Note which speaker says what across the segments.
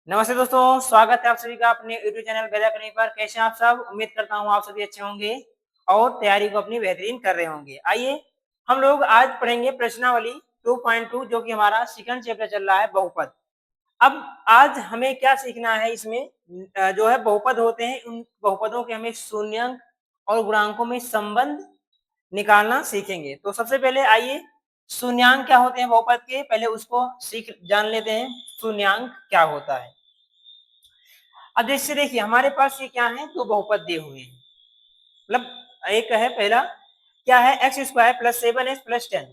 Speaker 1: नमस्ते दोस्तों, स्वागत है आप सभी का अपने यूट्यूब चैनल गजा करने पर। कैसे हैं आप सब? उम्मीद करता हूँ आप सभी अच्छे होंगे और तैयारी को अपनी बेहतरीन कर रहे होंगे। आइए हम लोग आज पढ़ेंगे प्रश्नावली 2.2 जो कि हमारा सेकंड चैप्टर चल रहा है बहुपद। अब आज हमें क्या सीखना है इसमें जो है बहुपद होते हैं, उन बहुपदों के हमें शून्यंक और गुणांकों में संबंध निकालना सीखेंगे। तो सबसे पहले आइए शून्यंक क्या होते हैं बहुपद के, पहले उसको जान लेते हैं। शून्यंक क्या होता है? अब जैसे देखिए हमारे पास ये क्या है, दो बहुपद दिए हुए हैं। मतलब एक है पहला क्या है, एक्स स्क्वायर प्लस 7x+10।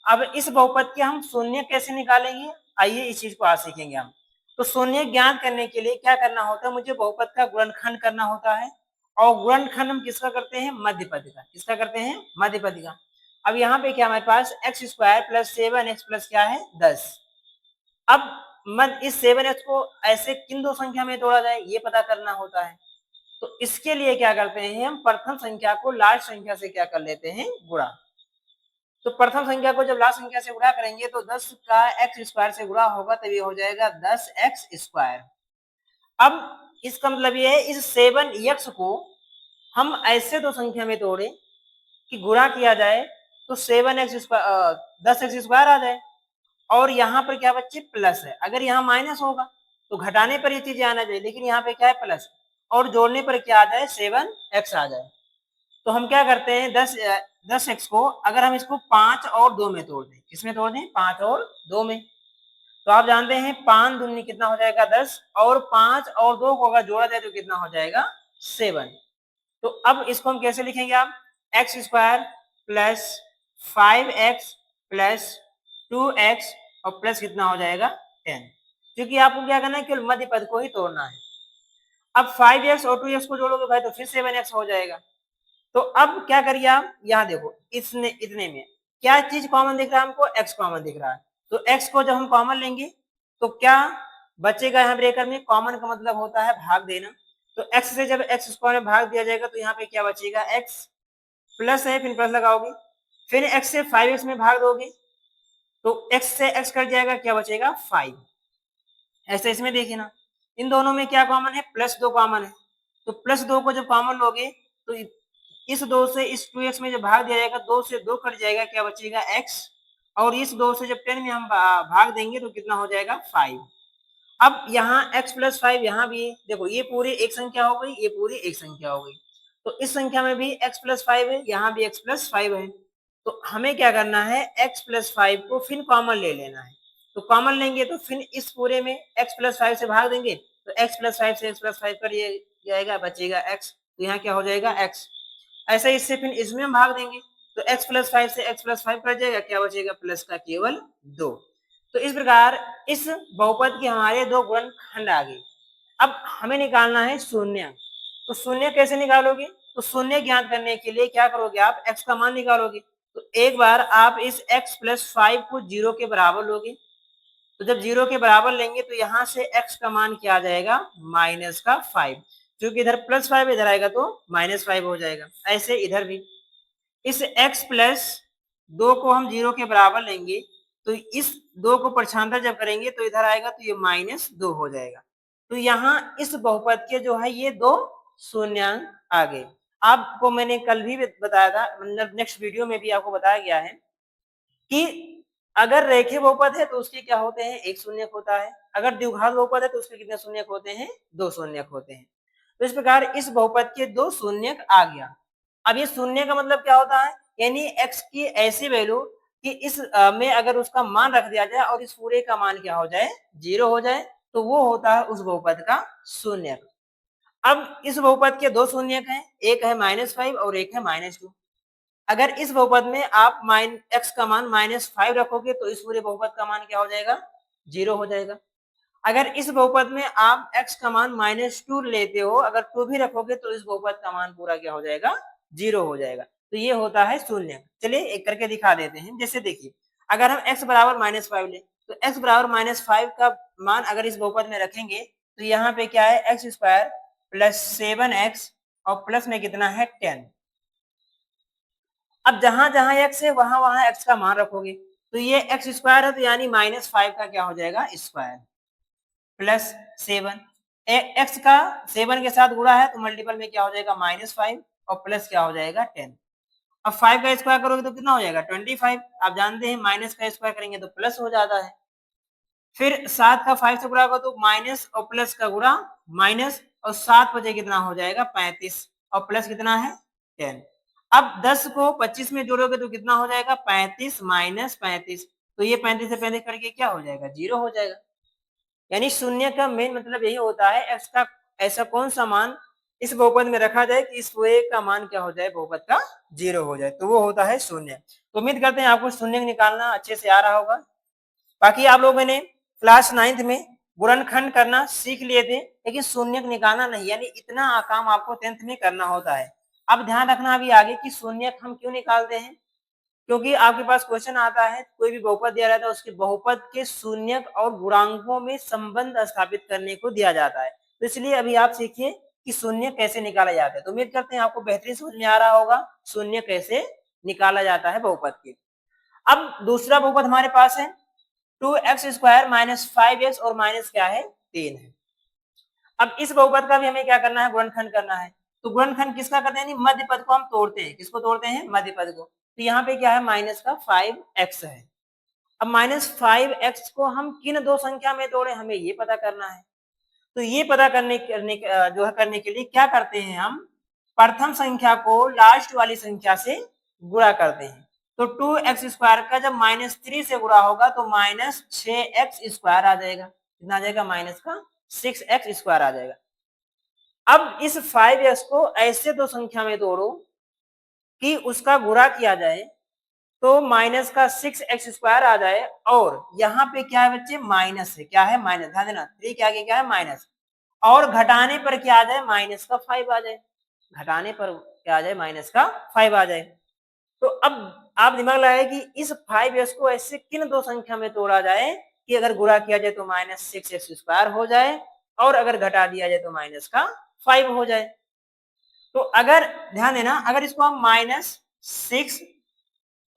Speaker 1: अब इस बहुपद के हम शून्य कैसे निकालेंगे, आइए इस चीज को आज सीखेंगे हम। तो शून्य ज्ञात करने के लिए क्या करना होता है, मुझे बहुपद का गुणनखंड करना होता है। और गुणनखंड हम किसका करते हैं, मध्यपद का। किसका करते हैं, मध्यपद का। अब यहाँ पे क्या हमारे पास x square plus 7x plus क्या है 10। अब मत इस 7x को ऐसे किन दो संख्या में तोड़ा जाए ये पता करना होता है। तो इसके लिए क्या करते हैं, हम प्रथम संख्या को लास्ट संख्या से क्या कर लेते हैं, गुणा। तो प्रथम संख्या को जब लास्ट संख्या से गुणा करेंगे तो 10 का एक्स स्क्वायर से गुणा होगा, तब ये हो जाएगा 10x²। अब इसका मतलब ये है इस 7x को हम ऐसे दो संख्या में तोड़े कि गुणा किया जाए तो 10x² आ जाए। और यहाँ पर क्या बच्चे प्लस है, अगर यहाँ माइनस होगा तो घटाने पर ये चीजें आना चाहिए, लेकिन यहाँ पे क्या है प्लस, और जोड़ने पर क्या आ जाए 7x आ जाए। तो हम क्या करते हैं 10x को अगर हम इसको 5 और 2 में तोड़ दें, किसमें तोड़ दें, 5 और 2 में। तो आप जानते हैं 5 दूनी कितना हो जाएगा 10, और 5 और 2 को अगर जोड़ा जाए तो कितना हो जाएगा 7। तो अब इसको हम कैसे लिखेंगे, आप x² plus 5x plus 2x और प्लस कितना हो जाएगा 10, क्योंकि आपको क्या करना है, केवल मध्य पद को ही तोड़ना है। अब 5x और 2x को जोड़ोगे भाई तो फिर 7x हो जाएगा। तो अब क्या करिए आप, यहाँ देखो इसने इतने में क्या चीज कॉमन दिख रहा है हमको, x कॉमन दिख रहा है। तो x को जब हम कॉमन लेंगे तो क्या बचेगा, यहाँ ब्रेकर में कॉमन का मतलब होता है भाग देना। तो x से जब x² में भाग दिया जाएगा तो यहाँ पे क्या बचेगा, x प्लस है, फिर प्लस लगाओगे, फिर x से 5x में भाग दोगे तो x से x कट जाएगा, क्या बचेगा 5। ऐसे इसमें देखिए ना, इन दोनों में क्या कॉमन है, +2 कॉमन है। तो +2 को जब कॉमन लोगे तो इस 2 से इस 2x में जब भाग दिया जाएगा 2 से 2 कट जाएगा, क्या बचेगा x। और इस 2 से जब 10 में हम भाग देंगे तो कितना हो जाएगा 5। अब यहाँ x प्लस 5 यहाँ भी देखो, ये पूरी एक संख्या हो गई, ये पूरी एक संख्या हो गई। तो इस संख्या में भी x प्लस 5 है, यहाँ भी x प्लस 5 है। तो हमें क्या करना है, x प्लस 5 को फिर कॉमन ले लेना है। तो कॉमन लेंगे तो फिर इस पूरे में x प्लस 5 से भाग देंगे तो x प्लस 5 से x प्लस 5 कर जाएगा, बचेगा x। तो यहाँ क्या हो जाएगा x। ऐसे इससे फिर इसमें हम भाग देंगे तो x प्लस 5 से x प्लस 5 कट जाएगा, क्या बचेगा प्लस का केवल 2। तो इस प्रकार इस बहुपद के हमारे दो गुणनखंड आ गए। अब हमें निकालना है शून्य। तो शून्य कैसे निकालोगे, तो शून्य ज्ञात करने के लिए क्या करोगे, आप x का मान निकालोगे। तो एक बार आप इस x प्लस 5 को 0 के बराबर लोगे। तो जब 0 के बराबर लेंगे तो यहाँ से x का मान क्या आ जाएगा, -5। क्योंकि इधर +5 इधर आएगा तो -5 हो जाएगा। ऐसे इधर भी इस x प्लस 2 को हम 0 के बराबर लेंगे तो इस 2 को प्रक्षांतर जब करेंगे तो इधर आएगा तो ये -2 हो जाएगा। तो यहाँ इस बहुपद के जो है ये दो शून्यांक आ गए। आपको मैंने कल भी बताया था, मतलब नेक्स्ट वीडियो में भी आपको बताया गया है कि अगर रेखीय बहुपद है तो उसके क्या होते हैं, एक शून्यक होता है। अगर द्विघात बहुपद है तो उसके कितने शून्यक होते हैं, दो शून्यक होते हैं। तो इस प्रकार इस बहुपद के दो शून्यक आ गया। अब ये शून्य का मतलब क्या होता है, यानी x की ऐसी वैल्यू कि इस में अगर उसका मान रख दिया जाए और इस पूरे का मान क्या हो जाए, 0 हो जाए, तो वो होता है उस बहुपद का शून्यक। अब इस बहुपद के दो शून्यक हैं, एक है -5 और एक है -2। अगर इस बहुपद में आप x का मान -5 रखोगे तो इस पूरे बहुपद का मान क्या हो जाएगा, 0 हो जाएगा। अगर इस बहुपद में आप x का मान -2 लेते हो, अगर 2 भी रखोगे तो इस बहुपद का मान पूरा क्या हो जाएगा, 0 हो जाएगा। तो ये होता है शून्य। चलिए एक करके दिखा देते हैं। जैसे देखिए अगर हम x बराबर -5 ले तो x बराबर -5 का मान अगर इस बहुपद में रखेंगे तो यहाँ पे क्या है, x² प्लस 7x और प्लस में कितना है 10। अब जहां जहां x है वहां वहां x का मान रखोगे तो ये x² है तो यानी -5 का क्या हो जाएगा स्क्वायर, प्लस 7, एक्स का 7 के साथ गुणा है तो मल्टीपल में क्या हो जाएगा -5 और प्लस क्या हो जाएगा 10। अब 5 का स्क्वायर करोगे तो कितना हो जाएगा 25। आप जानते हैं माइनस का स्क्वायर करेंगे तो प्लस हो जाता है। फिर 7 का 5 से गुणा होगा तो माइनस और प्लस का गुणा माइनस और 7 बचे कितना हो जाएगा 35 और प्लस कितना है 10। अब 10 को 25 में जोड़ोगे तो कितना हो जाएगा 35 माइनस 35, तो ये 35 से 35 करके क्या हो जाएगा 0 हो जाएगा। यानी शून्य का मेन मतलब यही होता है एक्स का ऐसा कौन सा मान इस बहुपद में रखा जाए कि इस पूरे का मान क्या हो जाए बहुपद का 0 हो जाए, तो वो होता है शून्य। तो उम्मीद करते हैं आपको शून्य निकालना अच्छे से आ रहा होगा। बाकी आप लोगों ने क्लास 9th में गुणनखंड करना सीख लिए थे लेकिन शून्य निकालना नहीं, यानी इतना काम आपको 10th में करना होता है। अब ध्यान रखना अभी आगे कि शून्य हम क्यों निकालते हैं, क्योंकि आपके पास क्वेश्चन आता है कोई भी बहुपद दिया रहता है उसके बहुपद के शून्यक और गुणांकों में संबंध स्थापित करने को दिया जाता है, तो इसलिए अभी आप सीखिए कि शून्य कैसे निकाला जाता है। तो उम्मीद करते हैं आपको बेहतरीन समझ में आ रहा होगा शून्य कैसे निकाला जाता है बहुपद के। अब दूसरा बहुपद हमारे पास है 2x² - 5x और माइनस क्या है 3 है। अब इस बहुपद का भी हमें क्या करना है गुणनखंड करना है। तो गुणनखंड किसका करते हैं, मध्य पद को हम तोड़ते हैं। किसको तोड़ते हैं, मध्य पद को। तो यहाँ पे क्या है माइनस का 5x है। अब -5x को हम किन दो संख्या में तोड़े हमें ये पता करना है। तो ये पता करने के लिए क्या करते हैं हम प्रथम संख्या को लास्ट वाली संख्या से गुणा करते हैं। तो 2x² का जब -3 से गुणा होगा तो -6x² आ जाएगा। कितना आ जाएगा माइनस का 6x² आ जाएगा। अब इस 5x को ऐसे दो संख्या में तोड़ो कि उसका गुणा किया जाए तो माइनस का 6x² आ जाए, और यहाँ पे क्या है बच्चे माइनस है। क्या है माइनस, ध्यान देना 3 के आगे क्या है माइनस, और घटाने पर क्या आ जाए माइनस का 5 आ जाए। घटाने पर क्या आ जाए माइनस का 5 आ जाए। तो अब आप दिमाग लगाए कि इस 5x को ऐसे किन दो संख्या में तोड़ा जाए कि अगर गुणा किया जाए तो -6x² हो जाए और अगर घटा दिया जाए तो माइनस का 5 हो जाए। तो अगर ध्यान देना अगर इसको हम -6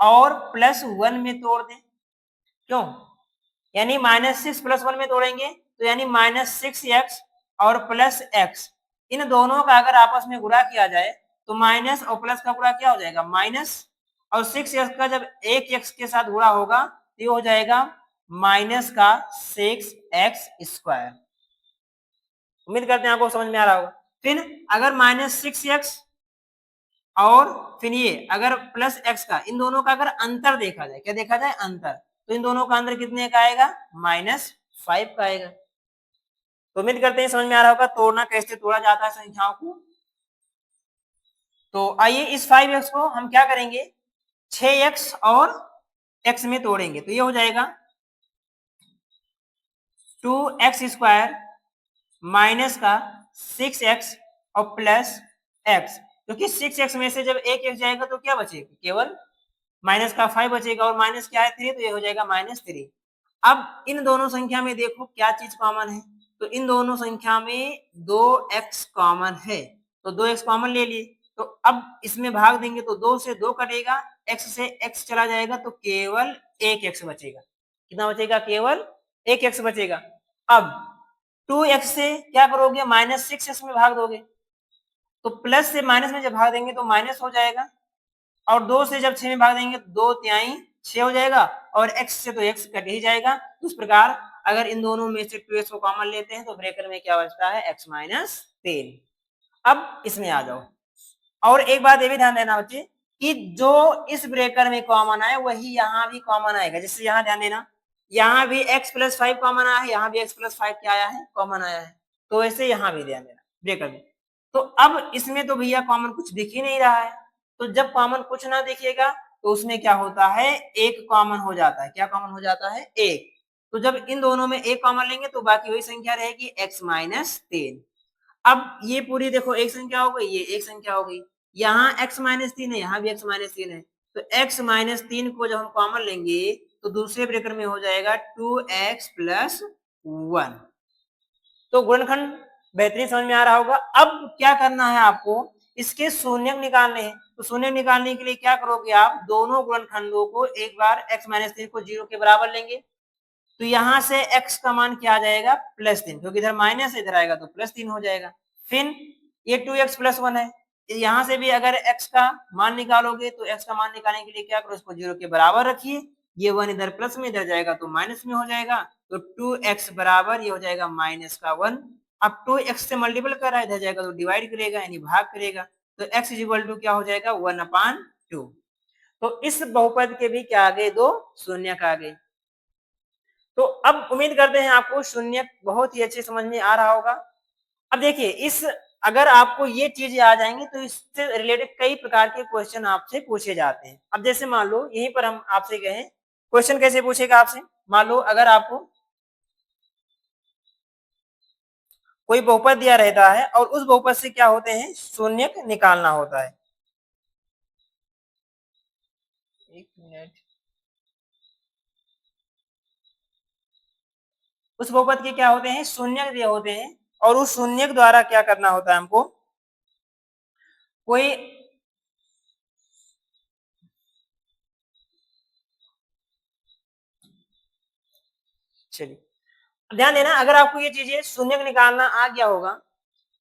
Speaker 1: और +1 में तोड़ दें, क्यों, यानी -6 + 1 में तोड़ेंगे तो यानी -6x और +x इन दोनों का अगर आपस में गुणा किया जाए तो माइनस और प्लस का गुणा क्या हो जाएगा माइनस, और 6x का जब एक x के साथ गुणा होगा तो ये हो जाएगा माइनस का 6x²। उम्मीद करते हैं आपको समझ में आ रहा होगा। फिर अगर -6x और फिर ये अगर +x का, इन दोनों का अगर अंतर देखा जाए, क्या देखा जाए अंतर, तो इन दोनों का अंतर कितने का आएगा -5 का आएगा। तो उम्मीद करते हैं समझ में आ रहा होगा तोड़ना कैसे तोड़ा जाता है संख्याओं को। तो आइए इस 5x को हम क्या करेंगे 6x और x में तोड़ेंगे। तो ये हो जाएगा 2x² माइनस का 6x और प्लस x, क्योंकि 6x में से जब एक x जाएगा तो क्या बचेगा केवल माइनस का 5 बचेगा, और माइनस क्या है 3, तो ये हो जाएगा -3। अब इन दोनों संख्या में देखो क्या चीज कॉमन है, तो इन दोनों संख्या में 2x कॉमन है, तो 2x कॉमन ले लिए। तो अब इसमें भाग देंगे तो 2 से 2 कटेगा, x से x चला जाएगा तो केवल 1x बचेगा। कितना बचेगा केवल 1x बचेगा। अब 2x से क्या करोगे -6x में भाग दोगे, तो प्लस से माइनस में जब भाग देंगे तो माइनस हो जाएगा, और 2 से जब 6 में भाग देंगे तो 2 तिहाई 6 हो जाएगा, और x से तो x कट ही जाएगा। तो इस प्रकार अगर इन दोनों में से 2x को कॉमन लेते हैं तो ब्रैकेट में क्या बचता है x - 3। अब इसमें आ जाओ, और एक बात ये भी ध्यान देना बच्चे कि जो इस ब्रेकर में कॉमन आए वही यहाँ भी कॉमन आएगा। जैसे यहाँ ध्यान देना यहाँ भी x + 5 कॉमन आया है, यहाँ भी x + 5 क्या आया है कॉमन आया है, तो वैसे यहाँ भी ध्यान देना ब्रेकर में। तो अब इसमें तो भैया कॉमन कुछ दिख ही नहीं रहा है, तो जब कॉमन कुछ ना दिखेगा तो उसमें क्या होता है एक कॉमन हो जाता है। क्या कॉमन हो जाता है एक। तो जब इन दोनों में एक कॉमन लेंगे तो बाकी वही संख्या रहेगी x - 3। अब ये पूरी देखो एक संख्या हो गई, ये एक संख्या हो गई, यहाँ x - 3 है, यहाँ भी x - 3 है, तो x - 3 को जब हम कॉमन लेंगे तो दूसरे ब्रैकेट में हो जाएगा 2x + 1। तो गुणनखंड बेहतरीन समझ में आ रहा होगा। अब क्या करना है आपको इसके शून्यक निकालने हैं। तो शून्यक निकालने के लिए क्या करोगे आप दोनों गुणनखंडों को एक बार x - 3 को 0 के बराबर लेंगे, तो यहाँ से x का मान क्या आ जाएगा +3, क्योंकि इधर माइनस इधर आएगा तो +3 हो जाएगा। फिर ये 2x + 1 है, यहाँ से भी अगर x का मान निकालोगे तो x का मान निकालने के लिए क्या करो, इसको 0 के बराबर रखिए, ये 1 इधर प्लस में इधर जाएगा तो माइनस में हो जाएगा, तो 2x बराबर ये हो जाएगा -1। अब 2x से मल्टीपल कर रहा है, इधर जाएगा तो डिवाइड करेगा यानी भाग करेगा, तो x = क्या हो जाएगा 1/2। तो इस बहुपद के भी क्या आ गए, 2 शून्यक आ गए। तो अब उम्मीद करते हैं आपको शून्यक बहुत ही अच्छे समझ में आ रहा होगा। अब देखिए इस अगर आपको ये चीजें आ जाएंगी तो इससे रिलेटेड कई प्रकार के क्वेश्चन आपसे पूछे जाते हैं। अब जैसे मान लो यहीं पर हम आपसे कहें क्वेश्चन कैसे पूछेगा आपसे, मान लो अगर आपको कोई बहुपद दिया रहता है और उस बहुपद से क्या होते हैं शून्यक निकालना होता है। एक मिनट, उस बहुपद के क्या होते हैं शून्यक दिए होते हैं और उस शून्यक द्वारा क्या करना होता है हमको, कोई चलिए ध्यान देना, अगर आपको ये चीजें शून्यक निकालना आ गया होगा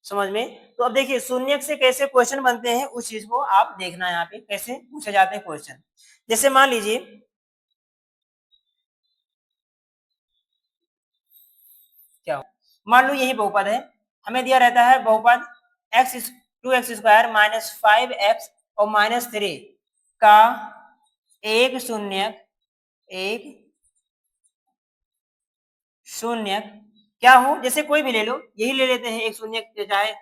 Speaker 1: समझ में, तो अब देखिए शून्यक से कैसे क्वेश्चन बनते हैं उस चीज को आप देखना है यहाँ पे कैसे पूछे जाते हैं क्वेश्चन। जैसे मान लीजिए क्या हो, मान लो यही बहुपद है, हमें दिया रहता है बहुपद x2x² -5x और -3 का एक शून्यक क्या हो, जैसे कोई भी ले लो, यही ले लेते हैं एक शून्यक, चाहे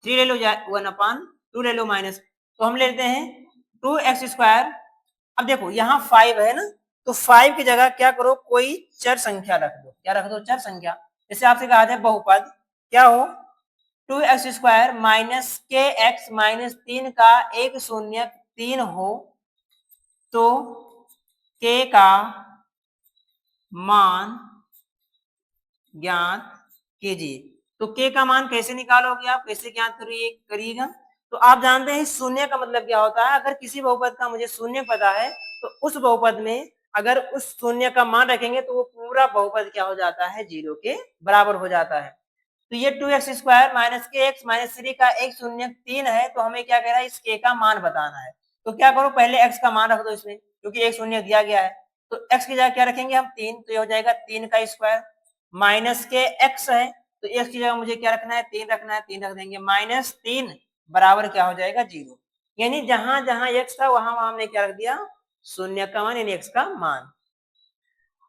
Speaker 1: 3 ले लो या 1/2 ले लो माइनस, तो हम लेते हैं 2x²। अब देखो यहाँ 5 है ना, तो 5 की जगह क्या करो कोई चर संख्या रख दो, क्या रख दो चर संख्या। जैसे आपसे कहा जाए बहुपद क्या हो 2x² -kx -3 का एक शून्यक 3 हो तो k का मान ज्ञात कीजिए। तो k का मान कैसे निकालोगे आप, कैसे ज्ञात करिएगा, तो आप जानते हैं शून्य का मतलब क्या होता है, अगर किसी बहुपद का मुझे शून्य पता है तो उस बहुपद में अगर उस शून्य का मान रखेंगे तो वो पूरा बहुपद क्या हो जाता है 0 के बराबर हो जाता है। तो ये 2x² -kx -3 का एक शून्य 3 है, तो हमें क्या कह रहा है इस k का मान बताना है। तो क्या करो पहले x का मान रख दो इसमें, क्योंकि एक शून्य दिया गया है, तो x की जगह क्या रखेंगे हम 3, तो ये हो जाएगा 3 का स्क्वायर माइनस के x है, तो x की जगह मुझे क्या रखना है 3 रखना है, 3 रख देंगे -3 बराबर क्या हो जाएगा 0। यानी जहां जहां x था वहां वहां हमने क्या रख दिया शून्य का मान यानी x का मान।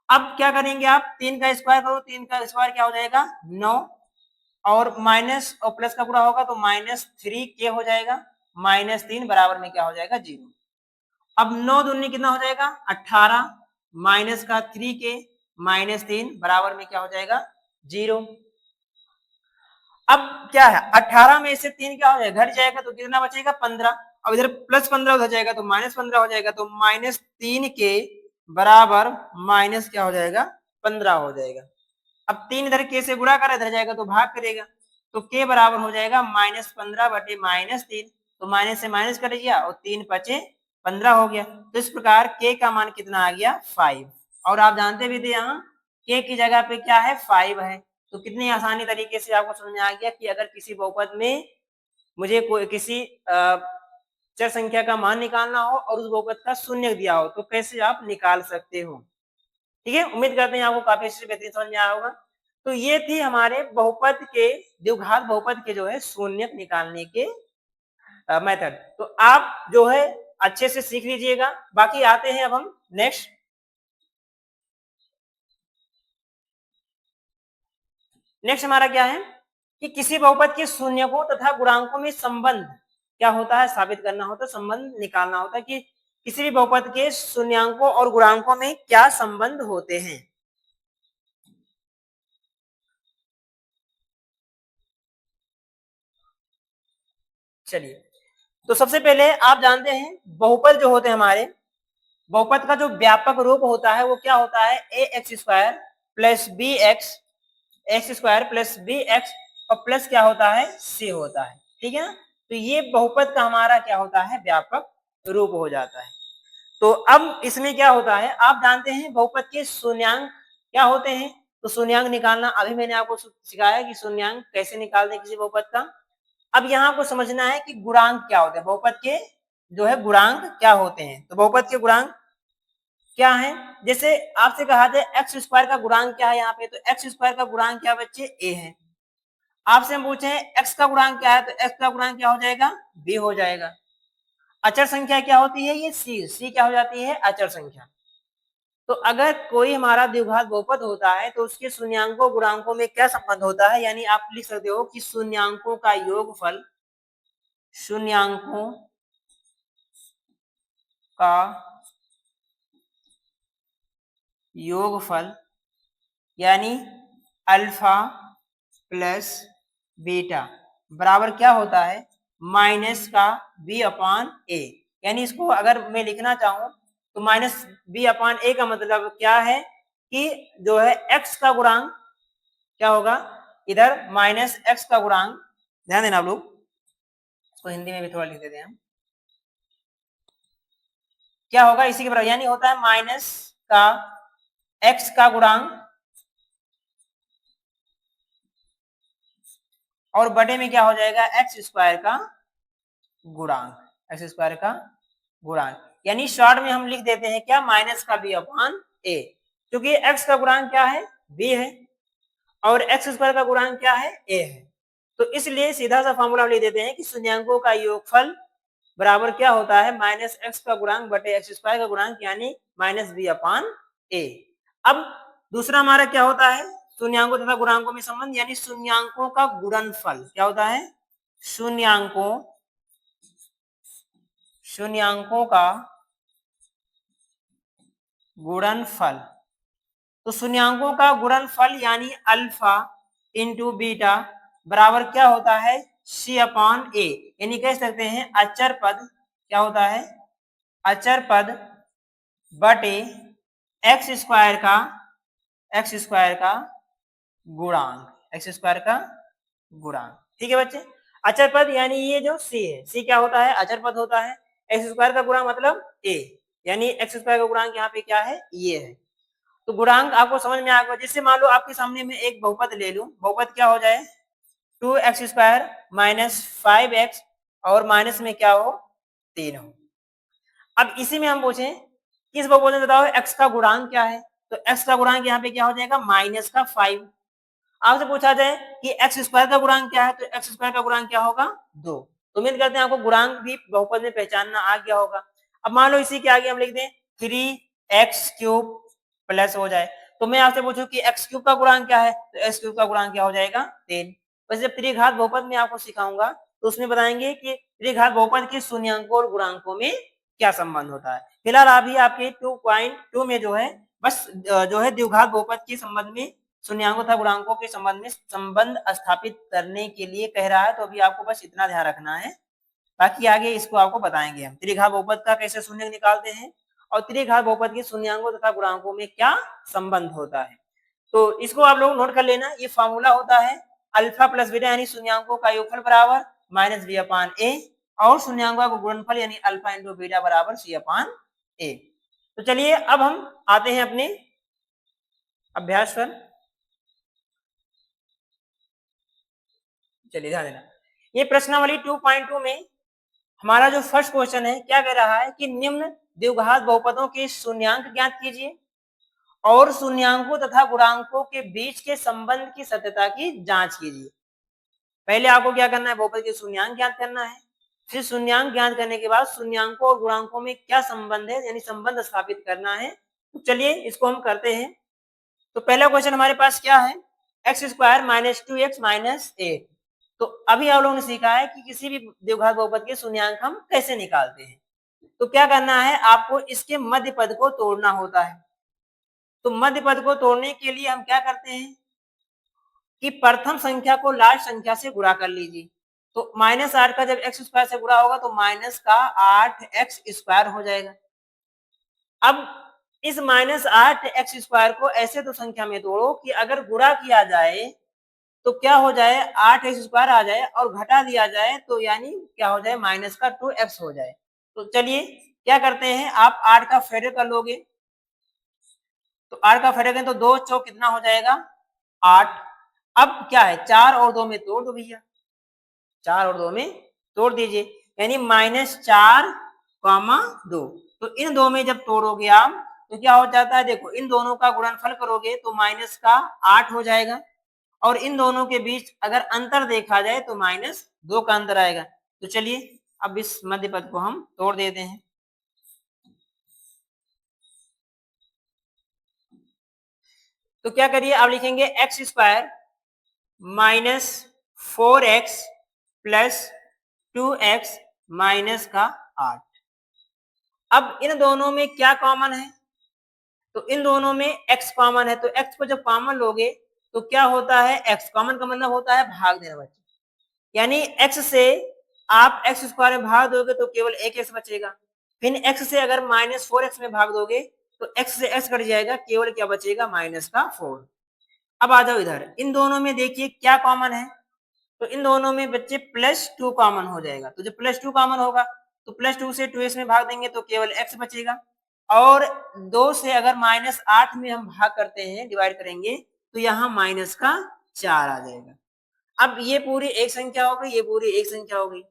Speaker 1: अब क्या करेंगे आप 3 का स्क्वायर करो, 3 का स्क्वायर क्या हो जाएगा 9 और माइनस और प्लस का पूरा होगा तो -3k हो जाएगा, -3 बराबर में क्या हो जाएगा 0। अब 9 दूनी कितना हो जाएगा 18 माइनस का 3k -3 बराबर में क्या हो जाएगा 0। अब क्या है 18 में से 3 क्या हो जाएगा घट जाएगा तो कितना बचेगा 15, अब इधर +15 उधर जाएगा तो -15 हो जाएगा, तो -3k बराबर माइनस क्या हो जाएगा 15 हो जाएगा। अब 3 इधर k से गुणा कर इधर जाएगा तो भाग करेगा, तो k बराबर हो जाएगा -15 बटे -3, तो माइनस से माइनस कट गया और 3 पचे 15 हो गया। तो इस प्रकार k का मान कितना आ गया 5, और आप जानते भी थे यहाँ k की जगह पे क्या है 5 है। तो कितनी आसानी तरीके से आपको समझ में आ गया कि अगर किसी बहुपद में मुझे कोई किसी चर संख्या का मान निकालना हो और उस बहुपद का शून्य दिया हो तो कैसे आप निकाल सकते हो। ठीक है, उम्मीद करते हैं आपको काफी अच्छे से बेहतरीन समझ में आया होगा। तो ये थी हमारे बहुपद के द्विघात बहुपद के जो है शून्यक निकालने के मेथड। तो आप जो है अच्छे से सीख लीजिएगा। बाकी आते हैं अब हम नेक्स्ट हमारा क्या है कि किसी बहुपद के शून्यकों तथा गुणांकों में संबंध क्या होता है साबित करना होता है, संबंध निकालना होता है कि किसी भी बहुपद के शून्यांकों और गुणांकों में क्या संबंध होते हैं। चलिए तो सबसे पहले आप जानते हैं बहुपद जो होते हैं हमारे बहुपद का जो व्यापक रूप होता है वो क्या होता है ax² + bx² + bx और प्लस क्या होता है c होता है। ठीक है ना, तो ये बहुपद का हमारा क्या होता है व्यापक रूप हो जाता है। तो अब इसमें क्या होता है आप जानते हैं बहुपद के शून्यांक क्या होते हैं? तो शून्यांक निकालना अभी मैंने आपको सिखाया कि शून्यांक कैसे निकालते हैं किसी बहुपद का। अब यहाँ आपको समझना है कि गुणांक क्या होते हैं, बहुपद के जो है गुणांक क्या होते हैं। तो बहुपद के गुणांक क्या है? जैसे आपसे कहा जाए एक्स स्क्वायर का गुणांक क्या है यहाँ पे, तो एक्स स्क्वायर का गुणांक क्या बच्चे? ए है। आपसे हम पूछे एक्स का गुणांक क्या है, तो एक्स का गुणांक क्या हो जाएगा? बी हो जाएगा। अचर संख्या क्या होती है? ये सी क्या हो जाती है? अचर संख्या। तो अगर कोई हमारा द्विघात बहुपद होता है तो उसके शून्यांकों गुणांकों में क्या संबंध होता है, यानी आप लिख सकते हो कि शून्यांकों का योगफल, शून्यांकों का योगफल यानी अल्फा प्लस बीटा बराबर क्या होता है? माइनस का बी अपान ए। यानी इसको अगर मैं लिखना चाहूं तो माइनस बी अपान ए का मतलब क्या है कि जो है एक्स का गुणांक क्या होगा? इधर माइनस एक्स का गुणांक, ध्यान देना आप लोग, इसको हिंदी में भी थोड़ा लिख देते हैं हम, क्या होगा इसी के बराबर, यानी होता है माइनस का एक्स का गुणांक और बटे में क्या हो जाएगा? एक्स स्क्वायर का गुणांक, एक्स स्क्वायर का गुणांक। यानी शॉर्ट में हम लिख देते हैं क्या? माइनस का बी अपान ए, क्योंकि एक्स का गुणांक क्या है? बी है और एक्स स्क्वायर का गुणांक क्या है? ए है। तो इसलिए सीधा सा फॉर्मूला लिख देते हैं कि शून्यांकों का योगफल बराबर क्या होता है? माइनस एक्स का गुणांक बटे एक्स स्क्वायर का गुणांक, यानी माइनस बी अपान ए। अब दूसरा हमारा क्या होता है? शून्यांकों तथा गुणांकों में संबंध, यानी शून्यांकों का गुणनफल क्या होता है? शून्यांकों का गुणनफल। तो शून्यांकों का गुणनफल यानी अल्फा इंटू बीटा बराबर क्या होता है? सी अपान ए। यानी कह सकते हैं अचर पद क्या होता है? अचर पद बटे एक्स स्क्वायर का गुणांक, एक्स स्क्वायर का गुणांक। ठीक है बच्चे, अचर पद यानी ये जो सी है, सी क्या होता है? अचर पद होता है। एक्स स्क्वायर का गुणांक मतलब ए, यानी एक्स स्क्वायर का गुणांक यहाँ पे क्या है? ये है। तो गुणांक आपको समझ में आ गया। जैसे मान लो आपके सामने में एक बहुपद ले लूं, बहुपद क्या हो जाए? 2x² माइनस 5x और माइनस में क्या हो? 3 हो। अब इसी में हम पूछें कि इस बहुपद में बताओ x का गुणांक क्या है, तो x का गुणांक यहाँ पे क्या हो जाएगा? माइनस का 5। आपसे पूछा जाए कि एक्स स्क्वायर का गुणांक क्या है, तो एक्स स्क्वायर का गुणांक क्या होगा? 2। तो उम्मीद करते हैं आपको गुणांक भी बहुपद में पहचानना आ गया होगा। अब मान लो इसी के आगे हम लिख दें 3x³ प्लस हो जाए, तो मैं आपसे पूछूं कि x³ का गुणांक क्या है, तो x³ का गुणांक क्या हो जाएगा? 3। वैसे जब त्रिघात बहुपद में आपको सिखाऊंगा तो उसमें बताएंगे कि त्रिघात बहुपद के शून्यांकों और गुणांकों में क्या संबंध होता है। फिलहाल अभी आपके 2.2 में जो है बस जो है द्विघात बहुपद के संबंध में शून्यांकों तथा गुणांकों के संबंध में संबंध स्थापित करने के लिए कह रहा है, तो अभी आपको बस इतना ध्यान रखना है। बाकी आगे इसको आपको बताएंगे हम त्रिघात बहुपद का कैसे शून्य निकालते हैं और त्रिघात बहुपद के शून्यांकों तथा गुणांकों में क्या संबंध होता है। तो इसको आप लोग नोट कर लेना, ये फॉर्मूला होता है अल्फा प्लस बीटा यानी शून्यांकों का योगफल बराबर माइनस बी अपान ए और शून्यांकों का गुणनफल यानी अल्फा इंटू बीटा बराबर सी अपान ए। तो चलिए अब हम आते हैं अपने अभ्यास पर। चलिए ध्यान देना, ये प्रश्नावली 2.2 में हमारा जो फर्स्ट क्वेश्चन है क्या कह रहा है कि निम्न द्विघात बहुपदों के शून्यांक ज्ञात कीजिए और शून्यांकों तथा गुणांकों के बीच के संबंध की सत्यता की जांच कीजिए। पहले आपको क्या करना है? बहुपद के शून्यांक ज्ञात करना है, फिर शून्यांक ज्ञात करने के बाद शून्यांकों और गुणांकों में क्या संबंध है यानी संबंध स्थापित करना है। तो चलिए इसको हम करते हैं। तो पहला क्वेश्चन हमारे पास क्या है? x² minus 2x minus 8। तो अभी आप लोगों ने सीखा है कि किसी भी द्विघात बहुपद के शून्यांक हम कैसे निकालते हैं। तो क्या करना है? आपको इसके मध्य पद को तोड़ना होता है। तो मध्य पद को तोड़ने के लिए हम क्या करते हैं कि प्रथम संख्या को लास्ट संख्या से गुणा कर लीजिए। तो -8 का जब x² से गुणा होगा तो माइनस का 8x² हो जाएगा। अब इस -8x² को ऐसे तो संख्या में तोड़ो कि अगर गुणा किया जाए तो क्या हो जाए? 8x² आ जाए और घटा दिया जाए तो यानी क्या हो जाए? माइनस का 2x हो जाए। तो चलिए क्या करते हैं, आप 8 का फैक्टर कर लोगे तो 8 का फैक्टर करें तो 2 चौक कितना हो जाएगा 8। अब क्या है 4 और 2 में तोड़ दो भैया, 4 और 2 में तोड़ दीजिए, यानी -4, 2। तो इन दो में जब तोड़ोगे आप तो क्या हो जाता है, देखो इन दोनों का गुणनफल करोगे तो माइनस का 8 हो जाएगा, और इन दोनों के बीच अगर अंतर देखा जाए तो -2 का अंतर आएगा। तो चलिए अब इस मध्य पद को हम तोड़ देते हैं। तो क्या करिए, आप लिखेंगे x square minus 4x plus 2x minus का 8। अब इन दोनों में क्या कॉमन है, तो इन दोनों में x कॉमन है, तो x को जब कॉमन लोगे तो क्या होता है, x कॉमन का मतलब होता है भाग देना बच्चे, यानी x से आप x स्क्वायर में भाग दोगे तो केवल एक x बचेगा, फिर x से अगर -4x में भाग दोगे तो x से x कट जाएगा, केवल क्या बचेगा -4। अब आ जाओ इधर, इन दोनों में देखिए क्या कॉमन है, तो इन दोनों में बच्चे +2 कॉमन हो जाएगा, तो जब +2 कॉमन होगा तो +2 से 2x में भाग देंगे तो केवल x बचेगा, और 2 से अगर -8 में हम भाग करते हैं, डिवाइड करेंगे तो यहाँ -4 आ जाएगा। अब ये पूरी एक संख्या हो गई, ये पूरी एक संख्या हो गई।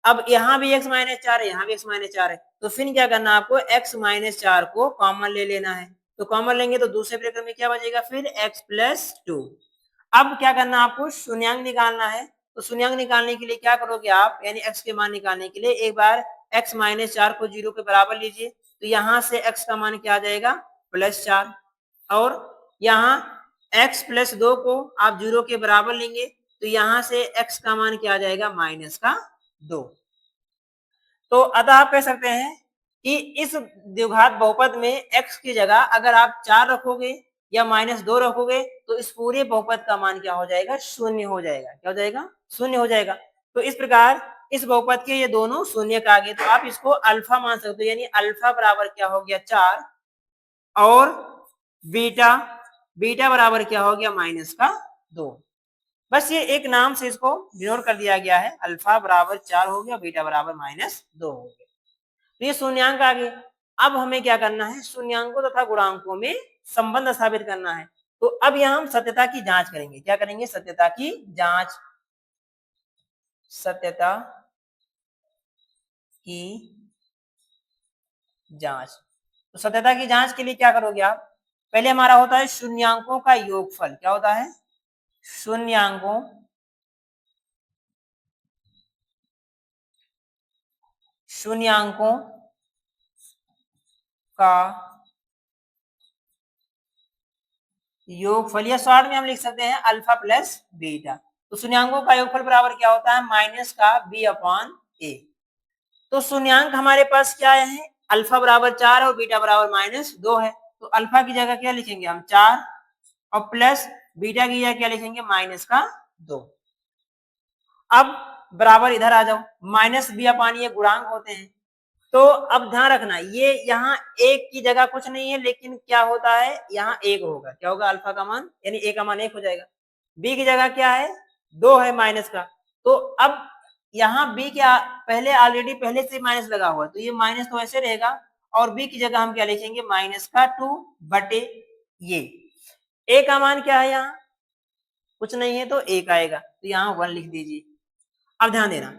Speaker 1: अब यहाँ भी x -4 है, यहाँ भी x -4 है, तो फिर क्या करना है आपको, x -4 को कॉमन ले लेना है, तो कॉमन लेंगे तो दूसरे ब्रैकेट में क्या बचेगा, फिर x + 2। अब क्या करना है आपको, शून्यांक निकालना है, तो शून्यांक निकालने के लिए क्या करोगे आप, यानी x के मान निकालने के लिए एक बार x -4 को 0 के बराबर लीजिए, तो यहाँ से x का मान क्या आ जाएगा +4, और यहाँ x + 2 को आप 0 के बराबर लेंगे तो यहाँ से x का मान क्या आ जाएगा -2। तो अतः आप कह सकते हैं कि इस द्विघात बहुपद में x की जगह अगर आप 4 रखोगे या -2 रखोगे तो इस पूरे बहुपद का मान क्या हो जाएगा, शून्य हो जाएगा। क्या हो जाएगा, शून्य हो जाएगा। तो इस प्रकार इस बहुपद के ये दोनों शून्य का आगे, तो आप इसको अल्फा मान सकते हो, यानी अल्फा बराबर क्या हो गया 4, और बीटा बीटा बराबर क्या हो गया -2। बस ये एक नाम से इसको डिनोट कर दिया गया है, अल्फा बराबर 4 हो गया, बीटा बराबर -2 हो गया। तो ये शून्यांक आ गए। अब हमें क्या करना है, शून्यांकों तथा गुणांकों में संबंध स्थापित करना है। तो अब यहाँ हम सत्यता की जांच करेंगे। क्या करेंगे, सत्यता की जांच। सत्यता की जांच, तो सत्यता की जांच के लिए क्या करोगे आप, पहले हमारा होता है शून्यांकों का योगफल। क्या होता है, शून्यांकों शून्यांकों का योगफल, या शॉर्ट में हम लिख सकते हैं अल्फा प्लस बीटा। तो शून्यांकों का योगफल बराबर क्या होता है, माइनस का b/a। तो शून्यांक हमारे पास क्या है, अल्फा बराबर 4 और बीटा बराबर -2 है, तो अल्फा की जगह क्या लिखेंगे हम 4, और प्लस बीटा की जगह क्या लिखेंगे -2। अब बराबर इधर आ जाओ, -b/a ये गुणांक होते हैं, तो अब ध्यान रखना ये यहाँ एक की जगह कुछ नहीं है, लेकिन क्या होता है यहाँ एक होगा। क्या होगा, अल्फा का मान यानी a का मान 1 हो जाएगा। b की जगह क्या है 2 है माइनस का, तो अब यहाँ b के पहले ऑलरेडी पहले से माइनस लगा हुआ है, तो ये माइनस तो ऐसे रहेगा, और b की जगह हम क्या लिखेंगे -2 बटे ये a का मान क्या है, यहाँ कुछ नहीं है तो 1 आएगा, तो यहाँ 1 लिख दीजिए। अब ध्यान देना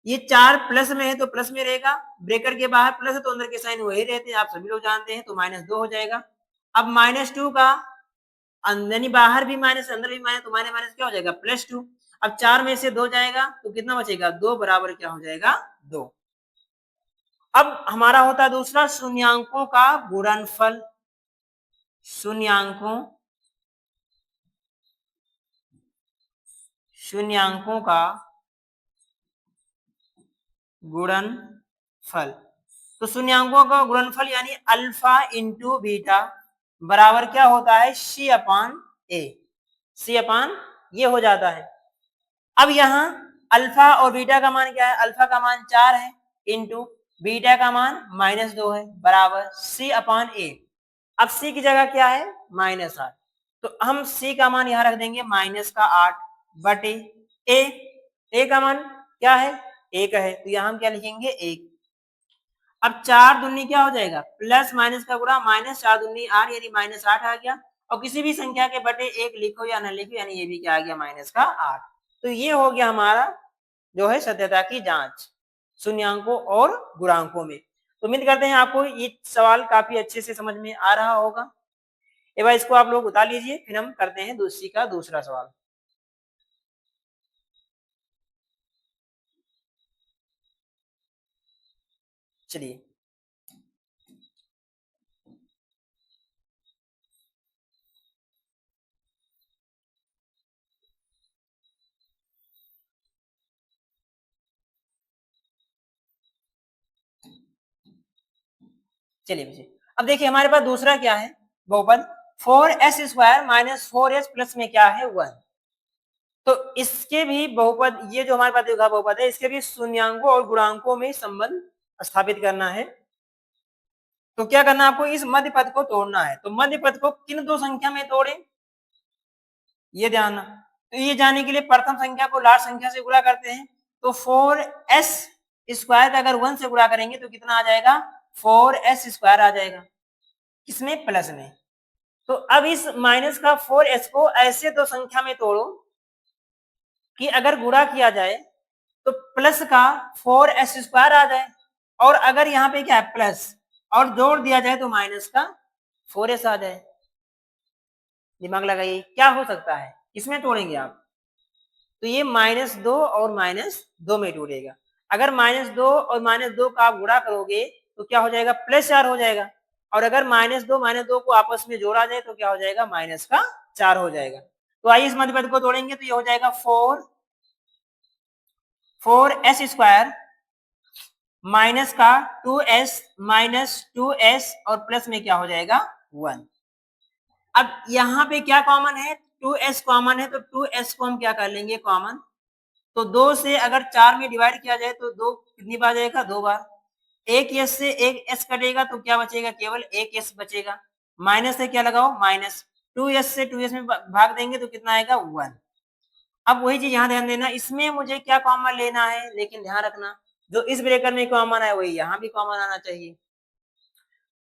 Speaker 1: ये 4 प्लस में है तो प्लस में रहेगा, ब्रेकर के बाहर प्लस है तो अंदर के साइन वही रहते हैं, आप सभी लोग जानते हैं, तो -2 हो जाएगा। अब -2 का यानी बाहर भी माइनस अंदर भी माइनस, तो माइनस माइनस क्या हो जाएगा +2। अब 4 में से 2 जाएगा तो कितना बचेगा 2 बराबर क्या हो जाएगा 2। अब हमारा होता है दूसरा शून्यांकों का गुणनफल। शून्यांकों का गुणनफल, तो शून्यांकों का गुणनफल यानी अल्फा इंटू बीटा बराबर क्या होता है c/a। c/, ये हो जाता है। अब यहाँ अल्फा और बीटा का मान क्या है, अल्फा का मान 4 है इंटू बीटा का मान -2 है बराबर c/a। अब c की जगह क्या है -8, तो हम c का मान यहाँ रख देंगे -8 बटे a का मान क्या है 1 है, तो यहाँ हम क्या लिखेंगे 1। अब 4 दूनी क्या हो जाएगा, प्लस माइनस का गुणा, माइनस 4 दूनी 8 यानी माइनस 8 आ गया। और किसी भी संख्या के बटे 1 लिखो या न लिखो, यानी ये भी क्या आ गया, माइनस का 8। तो ये हो गया हमारा जो है सत्यता की जांच शून्यांकों और गुणांकों में। तो उम्मीद करते हैं आपको ये सवाल काफी अच्छे से समझ में आ रहा होगा। एक बार इसको आप लोग उतार लीजिए, फिर हम करते हैं दूसरा सवाल। चलिए चलिए बच्चे, अब देखिए हमारे पास दूसरा क्या है, बहुपद 4s square minus 4s plus में क्या है 1। तो इसके भी बहुपद, ये जो हमारे पास देखा बहुपद है, इसके भी शून्यांकों और गुणांकों में संबंध स्थापित करना है। तो क्या करना है आपको, इस मध्य पद को तोड़ना है। तो मध्य पद को किन दो संख्या में तोड़े, ये ध्यान। तो ये जाने के लिए प्रथम संख्या को लास्ट संख्या से गुणा करते हैं। तो 4s स्क्वायर का अगर 1 से गुणा करेंगे तो कितना आ जाएगा, 4s स्क्वायर आ जाएगा, किसमें, प्लस में। तो अब इस माइनस का 4s को ऐसे दो संख्या में तोड़ो कि अगर गुणा किया जाए तो प्लस का 4s स्क्वायर आ जाए, और अगर यहाँ पे क्या है प्लस और जोड़ दिया जाए तो माइनस का 4s आ जाए। दिमाग लगाइए क्या हो सकता है, किसमें तोड़ेंगे आप, तो ये -2 और -2 में टूटेगा। अगर -2 और -2 का आप गुणा करोगे तो क्या हो जाएगा, +4 हो जाएगा। और अगर -2 को आपस में जोड़ा जाए तो क्या हो जाएगा, -4 हो जाएगा। तो आइए इस मध्य पद को तोड़ेंगे, तो ये हो जाएगा 4s स्क्वायर माइनस का 2s माइनस 2s और प्लस में क्या हो जाएगा 1। अब यहाँ पे क्या कॉमन है, 2s कॉमन है, तो 2s को हम क्या कर लेंगे कॉमन। तो 2 से अगर 4 में डिवाइड किया जाए तो 2 कितनी बार जाएगा, 2 बार। एक s से एक s कटेगा तो क्या बचेगा, केवल एक s बचेगा। माइनस से क्या लगाओ, माइनस 2s से 2s में भाग देंगे तो कितना आएगा 1। अब वही चीज यहाँ ध्यान देना, इसमें मुझे क्या कॉमन लेना है, लेकिन ध्यान रखना जो इस ब्रेकर में कॉमन है वही यहाँ भी कॉमन आना चाहिए।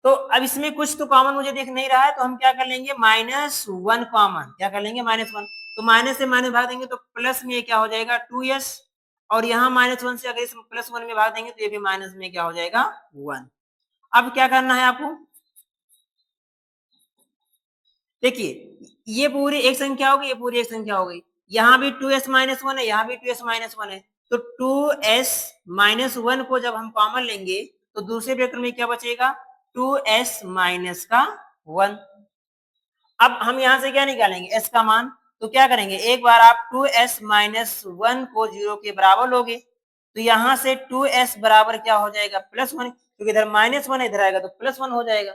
Speaker 1: तो अब इसमें कुछ तो कॉमन मुझे दिख नहीं रहा है, तो हम क्या कर लेंगे, -1 कॉमन, क्या कर लेंगे, -1। तो माइनस से माइनस भाग देंगे तो प्लस में क्या हो जाएगा 2s, और यहाँ -1 से अगर इस +1 में भाग देंगे तो ये भी माइनस में क्या हो जाएगा 1। अब क्या करना है आपको, देखिए ये पूरी एक संख्या हो गई, ये पूरी एक संख्या हो गई, यहाँ भी 2s -1 है, यहाँ भी 2s -1 है। तो 2s -1 को जब हम कॉमन लेंगे तो दूसरे ब्रैकेट में क्या बचेगा, 2s माइनस का 1। अब हम यहाँ से क्या निकालेंगे, s का मान। तो क्या करेंगे, एक बार आप 2s -1 को 0 के बराबर लोगे तो यहाँ से 2s बराबर क्या हो जाएगा, +1, क्योंकि इधर -1 इधर आएगा तो +1 हो जाएगा।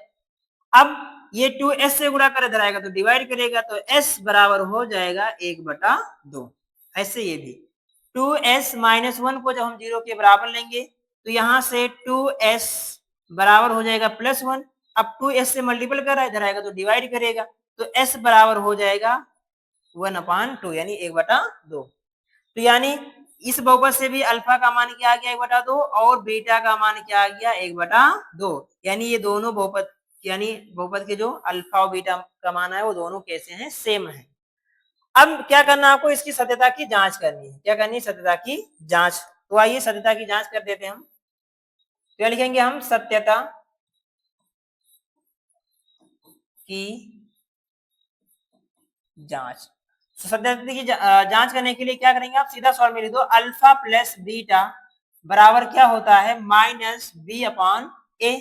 Speaker 1: अब ये 2s से गुणा कर इधर आएगा तो डिवाइड करेगा तो s बराबर हो जाएगा 1/2। ऐसे ये भी 2s -1 को जब हम 0 के बराबर लेंगे तो यहाँ से 2s बराबर हो जाएगा +1। अब 2s से मल्टीपल कर रहा है, इधर आएगा तो डिवाइड करेगा तो s बराबर हो जाएगा 1/2 यानी 1/2। तो यानी इस बहुपद से भी अल्फा का मान क्या आ गया, 1/2, और बीटा का मान क्या आ गया, 1/2। यानी ये दोनों बहुपद, यानी बहुपद के जो अल्फा और बीटा का मान है वो दोनों कैसे हैं, सेम है। अब क्या करना आपको, इसकी सत्यता की जांच करनी है। क्या करनी है, सत्यता की जांच। तो आइए सत्यता की जांच कर देते हैं हम। तो क्या लिखेंगे हम, सत्यता की जांच। तो सत्यता की जांच करने के लिए क्या करेंगे, आप सीधा सॉल्व में लिख दो, अल्फा प्लस बीटा बराबर क्या होता है, -b/a।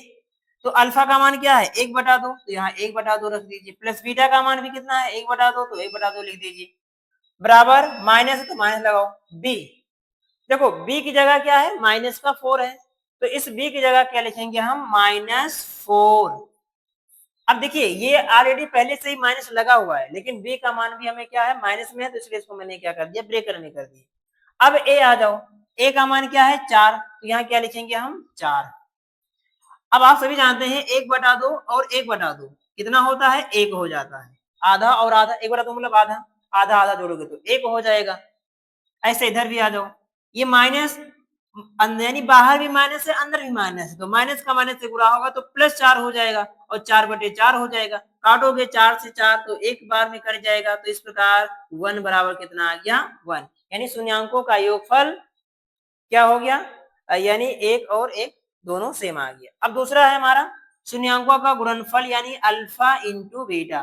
Speaker 1: तो अल्फा का मान क्या है, 1/2, तो यहाँ 1/2 रख दीजिए। प्लस बीटा का मान भी कितना है, 1/2, तो 1/2 लिख दीजिए। बराबर माइनस है तो माइनस लगाओ। बी, देखो बी की जगह क्या है, -4 है, तो इस बी की जगह क्या लिखेंगे हम, -4। अब देखिए ये ऑलरेडी पहले से ही माइनस लगा हुआ है, लेकिन बी का मान भी हमें क्या है, माइनस में है, तो इसलिए इसको मैंने क्या कर दिया, ब्रेकर में कर दिया। अब ए आ जाओ, ए का मान क्या है 4, तो यहाँ क्या लिखेंगे हम 4। अब आप सभी जानते हैं 1/2 और 1/2 कितना होता है, 1 हो जाता है। आधा और आधा, 1/2 मतलब आधा, आधा आधा जोड़ोगे तो 1 हो जाएगा। ऐसे इधर भी आ जाओ, ये माइनस यानी बाहर भी माइनस है अंदर भी माइनस है, तो माइनस का माइनस से गुणा होगा तो +4 हो जाएगा और 4/4 हो जाएगा। काटोगे 4 से 4 तो एक बार में कट जाएगा, तो इस प्रकार 1 बराबर कितना आ गया 1, यानी शून्यांकों का योगफल क्या हो गया, यानी एक और एक दोनों सेम आ गया। अब दूसरा है हमारा शून्यांकों का गुणनफल यानी अल्फा इंटू बीटा।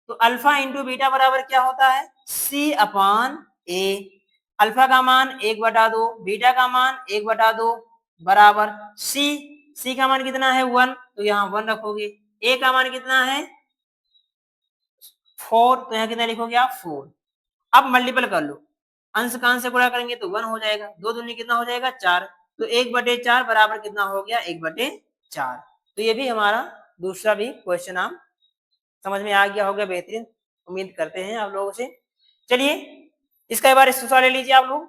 Speaker 1: तो अल्फा इंटू बीटा बराबर क्या होता है C/A। अल्फा का मान 1/2, बीटा का मान 1/2 बराबर सी का मान कितना है 1, तो यहाँ 1 रखोगे। ए का मान कितना है 4, तो यहाँ कितना लिखोगे आप 4। अब मल्टीपल कर लो, अंश का अंश से गुणा करेंगे तो 1 हो जाएगा, 2 दूनी कितना हो जाएगा 4, तो 1/4 बराबर कितना हो गया 1/4। तो ये भी हमारा दूसरा भी क्वेश्चन आप समझ में आ गया होगा, बेहतरीन उम्मीद करते हैं आप लोगों से। चलिए इसका एक बार स्क्रीनशॉट ले लीजिए आप लोग,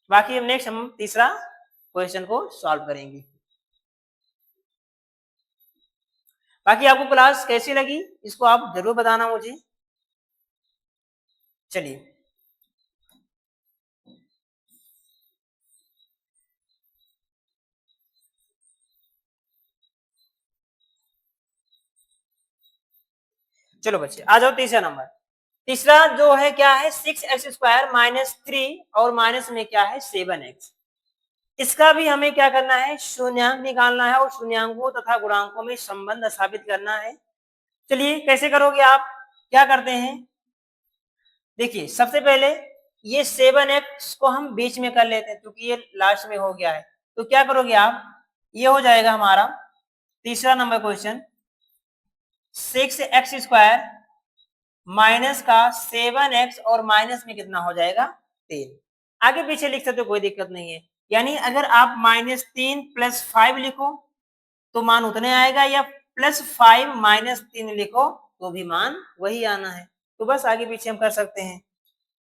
Speaker 1: बाकी हम नेक्स्ट हम तीसरा क्वेश्चन को सॉल्व करेंगे। बाकी आपको क्लास कैसी लगी इसको आप जरूर बताना मुझे। चलिए चलो बच्चे आ जाओ तीसरा नंबर। तीसरा जो है क्या है 6x² - 3 और माइनस में क्या है 7x। इसका भी हमें क्या करना है शून्यांक निकालना है और शून्यांकों तथा गुणांकों में संबंध स्थापित करना है। चलिए कैसे करोगे आप, क्या करते हैं देखिए, सबसे पहले ये 7x को हम बीच में कर लेते हैं क्योंकि ये लास्ट में हो गया है। तो क्या करोगे आप, ये हो जाएगा हमारा तीसरा नंबर क्वेश्चन 6x² माइनस का 7x और माइनस में कितना हो जाएगा 3। आगे पीछे लिख सकते हो कोई दिक्कत नहीं है, यानी अगर आप -3 + 5 लिखो तो मान उतने आएगा, या +5 - 3 लिखो तो भी मान वही आना है। तो बस आगे पीछे हम कर सकते हैं।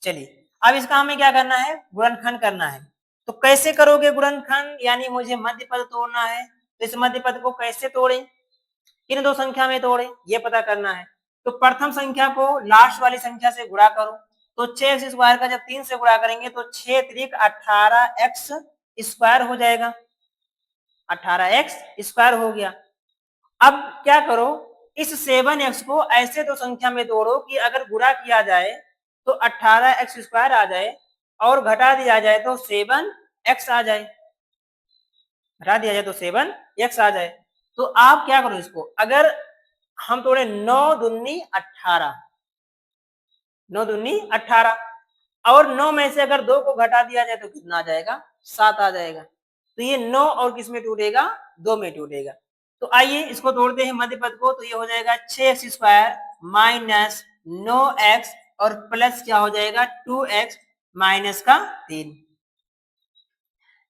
Speaker 1: चलिए अब इसका हमें क्या करना है गुणनखंड करना है। तो कैसे करोगे गुणनखंड, यानी मुझे मध्य पद तोड़ना है। तो इस मध्य पद को कैसे तोड़ें, किन दो संख्या में तोड़े ये पता करना है। तो प्रथम संख्या को लास्ट वाली संख्या से गुणा करो, तो 6x² का जब 3 से गुणा करेंगे तो 6 त्रिक 18x² हो जाएगा, 18x² हो गया। अब क्या करो, इस 7x को ऐसे दो संख्या में तोड़ो कि अगर गुणा किया जाए तो 18x² आ जाए और घटा दिया जाए तो 7x आ जाए, घटा दिया जाए तो 7x आ जाए। तो आप क्या करो इसको, अगर हम तोड़े 9 दूनी 18, 9 दूनी 18 और 9 में से अगर 2 को घटा दिया जाए तो कितना आ जाएगा 7 आ जाएगा। तो ये 9 और किस में टूटेगा 2 में टूटेगा। तो आइए इसको तोड़ते हैं मध्य पद को, तो ये हो जाएगा 6x² माइनस 9x और प्लस क्या हो जाएगा 2x माइनस का 3।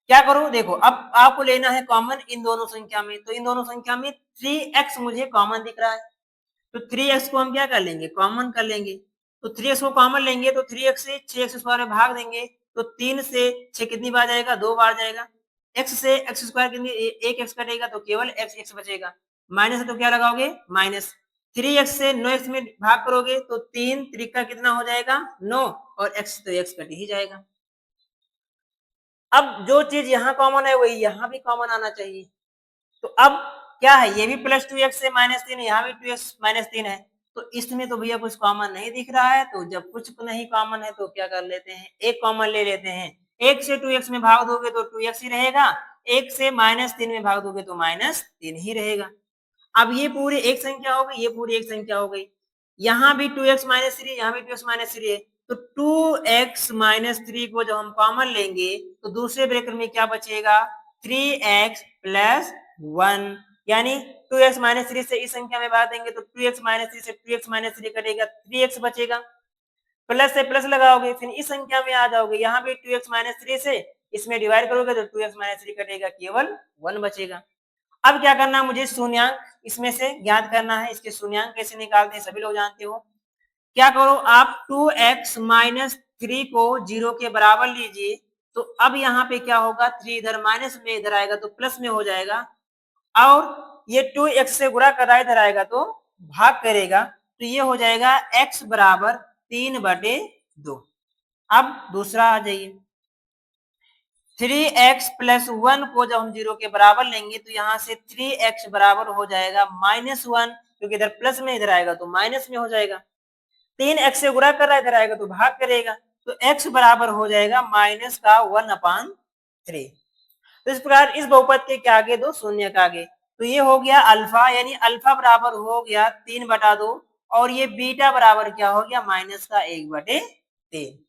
Speaker 1: क्या करूं देखो, अब आपको लेना है कॉमन इन दोनों संख्या में। तो इन दोनों संख्या में 3x मुझे कॉमन दिख रहा है, तो 3x को हम क्या कर लेंगे कॉमन कर लेंगे। तो 3x को कॉमन लेंगे तो 3x से 6x² में भाग देंगे तो 3 से 6 कितनी बार जाएगा 2 बार जाएगा। x से x² कितनी 1x कटेगा तो केवल x बचेगा, माइनस है तो क्या लगाओगे माइनस। 3x से 9x में भाग करोगे तो 3 त्रिका कितना हो जाएगा 9 और x तो x कट ही जाएगा। अब जो चीज यहाँ कॉमन है वही यहाँ भी कॉमन आना चाहिए। तो अब क्या है, ये भी +2x से -3 है, यहाँ भी 2x -3 है, तो इसमें तो भैया कुछ कॉमन नहीं दिख रहा है। तो जब कुछ नहीं कॉमन है तो क्या कर लेते हैं एक कॉमन ले लेते हैं। 1 से 2x में भाग दोगे तो 2x ही रहेगा, 1 से -3 में भाग दोगे तो -3 ही रहेगा। अब ये पूरी एक संख्या हो गई, ये पूरी एक संख्या हो गई, यहाँ भी 2x -3 यहाँ भी 2x -3 है। तो 2x -3 को जब हम कॉमन लेंगे तो दूसरे ब्रैकेट में क्या बचेगा 3x + 1, यानी 2x -3 से इस संख्या में भाग देंगे तो 2x -3 से 2x -3 कटेगा 3x बचेगा, प्लस से प्लस लगाओगे फिर इस संख्या में आ जाओगे, यहाँ भी 2x -3 से इसमें डिवाइड करोगे तो 2x -3 कटेगा, केवल 1 बचेगा। अब क्या करना है मुझे शून्यांक इसमें से ज्ञात करना है। इसके शून्यांक कैसे निकालते हैं सभी लोग जानते हो। क्या करो आप 2x - 3 को 0 के बराबर लीजिए। तो अब यहाँ पे क्या होगा 3 इधर माइनस में इधर आएगा तो प्लस में हो जाएगा, और ये 2x से गुणा कर रहा है इधर आएगा तो भाग करेगा, तो ये हो जाएगा x = 3/2। अब दूसरा आ जाइए, 3x प्लस 1 को जब हम 0 के बराबर लेंगे तो यहाँ से 3x बराबर हो जाएगा -1, क्योंकि इधर प्लस में इधर आएगा तो माइनस में हो जाएगा। 3x से गुणा कर रहा है, इधर आएगा तो भाग करेगा, तो x बराबर हो जाएगा माइनस का 1/3। तो इस प्रकार इस बहुपद के क्या आगे दो शून्य का आगे, तो ये हो गया अल्फा, यानी अल्फा बराबर हो गया 3/2, और ये बीटा बराबर क्या हो गया माइनस का 1/3।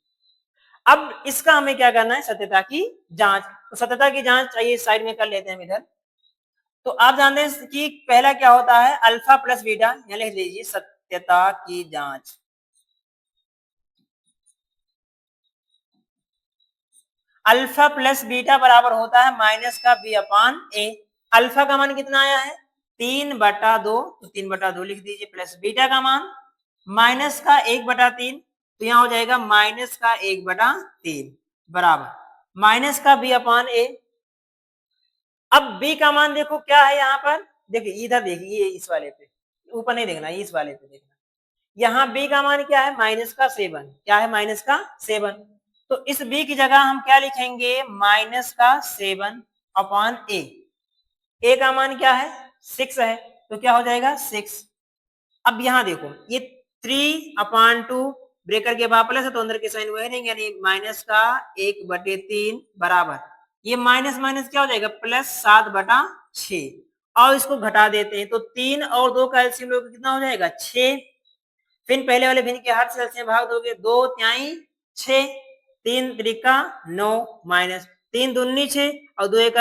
Speaker 1: अब इसका हमें क्या करना है, सत्यता की जांच। तो सत्यता की जांच चाहिए साइड में कर लेते हैं हम इधर। तो आप जानते हैं कि पहला क्या होता है, अल्फा प्लस बीटा, यहाँ लिख लीजिए सत्यता की जांच। अल्फा प्लस बीटा बराबर होता है माइनस का b/a। अल्फा का मान कितना आया है 3/2, तो 3/2 लिख दीजिए, प्लस बीटा का मान माइनस का 1/3, तो यहाँ हो जाएगा माइनस का 1/3 बराबर माइनस का b/a। अब b का मान देखो क्या है यहाँ पर, देखिए इधर देखिए, इस वाले पे, ऊपर नहीं देखना, इस वाले पे देखना। यहाँ b का मान क्या है -7, क्या है -7। तो इस b की जगह हम क्या लिखेंगे -7/a। a का मान क्या है 6 है, तो क्या हो जाएगा 6। अब यहाँ देखो ये 3/2 ब्रेकर के बाद प्लस है तो अंदर के साइन वही रहेंगे, यानी माइनस का 1/3 बराबर ये माइनस माइनस क्या हो जाएगा +7/6, और इसको घटा देते हैं तो 3 और 2 का एलसीएम लोगे कितना हो जाएगा 6। फिर पहले वाले भिन्न के हर से एलसीएम भाग दोगे, 2 तिहाई 6, 3 त्रिका 9 माइनस 3 दूनी 6 और 2 एक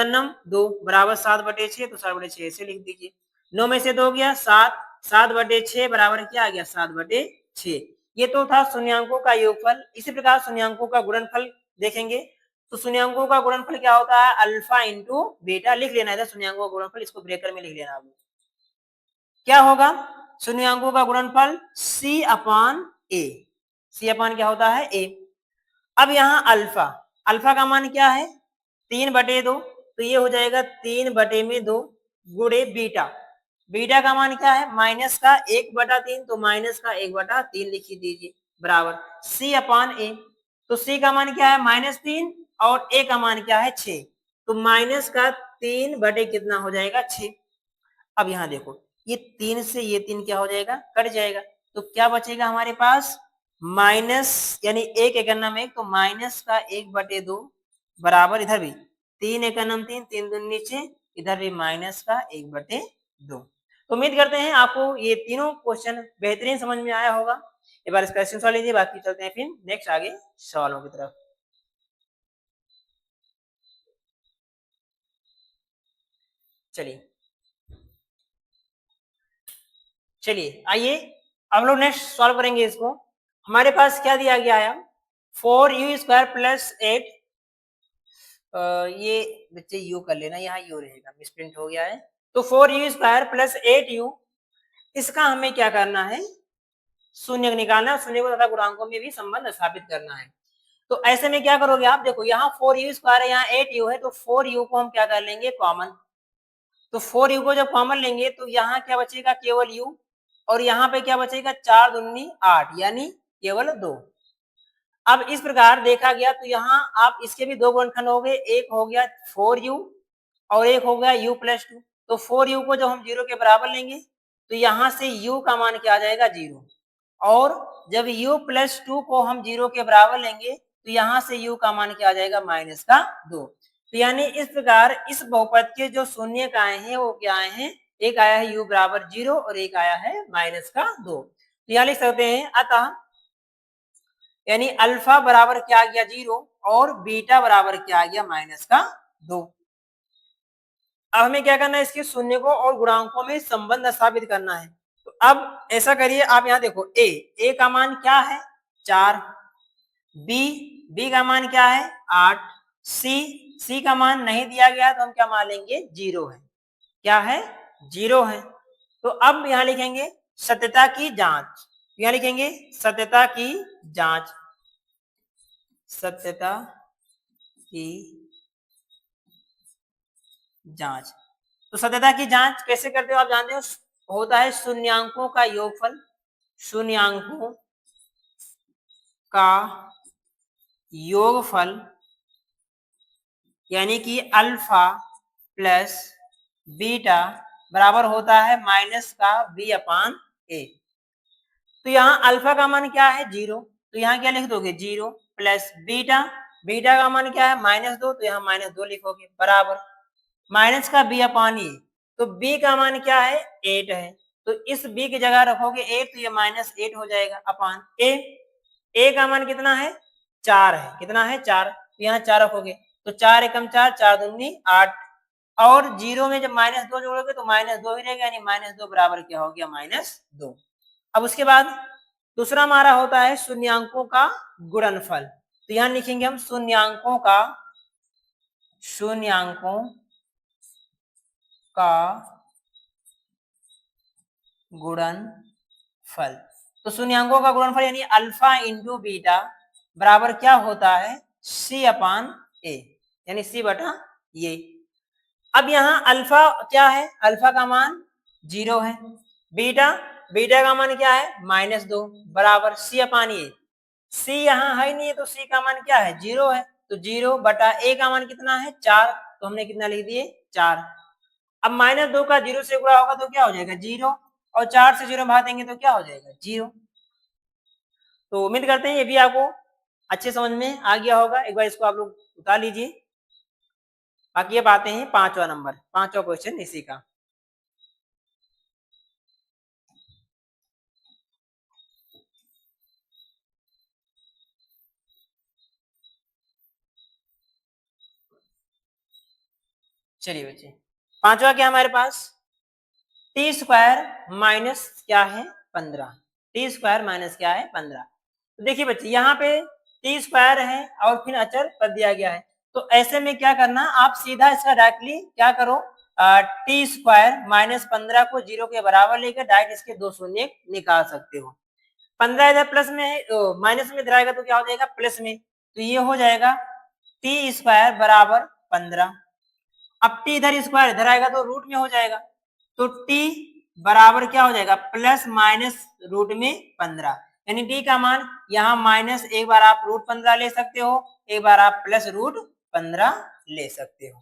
Speaker 1: 2 बराबर 7/6, तो 7/6 ऐसे लिख दीजिए। 9 में से 2 गया 7, 7/6 बराबर क्या आ गया 7/6। ये तो था शून्यांकों का योगफल। इसी प्रकार शून्यांकों का गुणनफल देखेंगे, तो शून्यांकों का गुणनफल क्या होता है अल्फा इंटू बीटा, लिख लेना है शून्यांकों का गुणनफल, इसको ब्रेकर में लिख लेना आप। क्या होगा शून्यांकों का गुणनफल c/a। c/ क्या होता है a। अब यहाँ अल्फा, अल्फा का मान क्या है 3/2, तो ये हो जाएगा 3/2 गुणे बीटा। बीटा का मान क्या है माइनस का 1/3, तो माइनस का 1/3 लिख दीजिए बराबर c/a। तो c का मान क्या है -3 और a का मान क्या है 6, तो माइनस का 3 बटे कितना हो जाएगा 6। अब यहाँ देखो ये 3 से ये 3 क्या हो जाएगा कट जाएगा, तो क्या बचेगा हमारे पास माइनस, यानी 1 एकन्नम 1, तो माइनस का 1/2 बराबर इधर भी 3 एकन्नम 3, 3 दूनी 6, इधर भी माइनस का 1/2। तो उम्मीद करते हैं आपको ये तीनों क्वेश्चन बेहतरीन समझ में आया होगा। एक बार इसका स्क्रीनशॉट लीजिए, बाकी चलते हैं फिर नेक्स्ट आगे सवालों की तरफ। चलिए चलिए आइए हम लोग नेक्स्ट सॉल्व करेंगे इसको। हमारे पास क्या दिया गया है 4u² प्लस 8, ये बच्चे यू कर लेना, यहाँ यू रहेगा, मिसप्रिंट हो गया है। तो 4u² प्लस 8u, इसका हमें क्या करना है शून्य निकालना है, शून्य को तथा गुणांकों में भी संबंध स्थापित करना है। तो ऐसे में क्या करोगे आप, देखो यहाँ 4u² है, यहाँ 8u है, तो 4u को हम क्या कर लेंगे कॉमन। तो 4u को जब कॉमन लेंगे तो यहाँ क्या बचेगा केवल u, और यहाँ पे क्या बचेगा 4 दूनी 8, यानी केवल 2। अब इस प्रकार देखा गया तो यहाँ आप इसके भी दो गुणनखंड हो गए, एक हो गया 4u और एक हो गया u + 2। तो 4u को जब हम 0 के बराबर लेंगे तो यहाँ से u का मान क्या आ जाएगा 0, और जब u + 2 को हम 0 के बराबर लेंगे तो यहाँ से u का मान क्या आ जाएगा -2। तो यानी इस प्रकार इस बहुपद के जो शून्य का आए हैं वो क्या आए हैं, एक आया है u बराबर 0 और एक आया है -2। तो यहाँ लिख सकते हैं अतः यानी अल्फा बराबर क्या आ गया 0 और बीटा बराबर क्या आ गया -2। अब हमें क्या करना है इसके शून्य को और गुणांकों में संबंध स्थापित करना है। तो अब ऐसा करिए आप यहाँ देखो a का मान क्या है 4, b का मान क्या है 8, c का मान नहीं दिया गया तो हम क्या मान लेंगे 0 है, क्या है 0 है। तो अब यहाँ लिखेंगे सत्यता की जांच, यहाँ लिखेंगे सत्यता की जांच, सत्यता की जांच। तो सत्यता की जांच कैसे करते हो आप जानते हो, होता है शून्यांकों का योगफल, शून्यांकों का योगफल यानी कि अल्फा प्लस बीटा बराबर होता है माइनस का बी अपान ए। तो यहाँ अल्फा का मान क्या है 0, तो यहाँ क्या लिख दोगे 0 प्लस बीटा, बीटा का मान क्या है -2, तो यहाँ -2 लिखोगे बराबर माइनस का बी अपान ए। तो बी का मान क्या है 8 है, तो इस बी की जगह रखोगे 8, तो ये -8 हो जाएगा अपान ए। ए का मान कितना है 4 है, कितना है 4, तो यहाँ 4 रखोगे, तो 4 एकम 4, 4 दूनी 8, और 0 में जब -2 जोड़ोगे तो -2 ही रहेगा, यानी -2 बराबर क्या हो गया -2। अब उसके बाद दूसरा हमारा होता है शून्यांकों का गुणनफल। तो यहाँ लिखेंगे हम शून्यांकों का गुणनफल। तो शून्यांकों का गुणनफल यानी अल्फा इंटू बीटा बराबर क्या होता है सी अपान ए, यानी सी बटा ये। अब यहाँ अल्फा क्या है, अल्फा का मान 0 है, बीटा का मान क्या है -2 बराबर सी अपान ए। सी यहाँ है नहीं है, तो सी का मान क्या है 0 है, तो 0 बटा ए का मान कितना है 4, तो हमने कितना लिख दिए 4। अब -2 का 0 से गुणा होगा तो क्या हो जाएगा 0, और 4 से 0 भाग देंगे तो क्या हो जाएगा 0। तो उम्मीद करते हैं ये भी आपको अच्छे समझ में आ गया होगा, एक बार इसको आप लोग उतार लीजिए। बाकी अब आते हैं पांचवा नंबर, पांचवा क्वेश्चन इसी का। चलिए बच्चे, पांचवा क्या हमारे पास टी स्क्वायर माइनस क्या है 15, टी स्क्वायर माइनस क्या है 15। तो देखिए बच्चे यहाँ पे टी स्क्वायर है और फिर अचर कर दिया गया है, तो ऐसे में क्या करना आप सीधा इसका डायरेक्टली क्या करो टी स्क्वायर -15 को 0 के बराबर लेकर डायरेक्ट इसके दो शून्य निकाल सकते हो। 15 इधर प्लस में है माइनस में इधर आएगा तो क्या हो जाएगा प्लस में, तो ये हो जाएगा टी स्क्वायर बराबर 15। अब टी इधर स्क्वायर इधर आएगा तो रूट में हो जाएगा, तो टी बराबर क्या हो जाएगा प्लस माइनस रूट में 15, यानी टी का मान यहाँ माइनस एक बार आप रूट 15 ले सकते हो, एक बार आप प्लस रूट 15 ले सकते हो।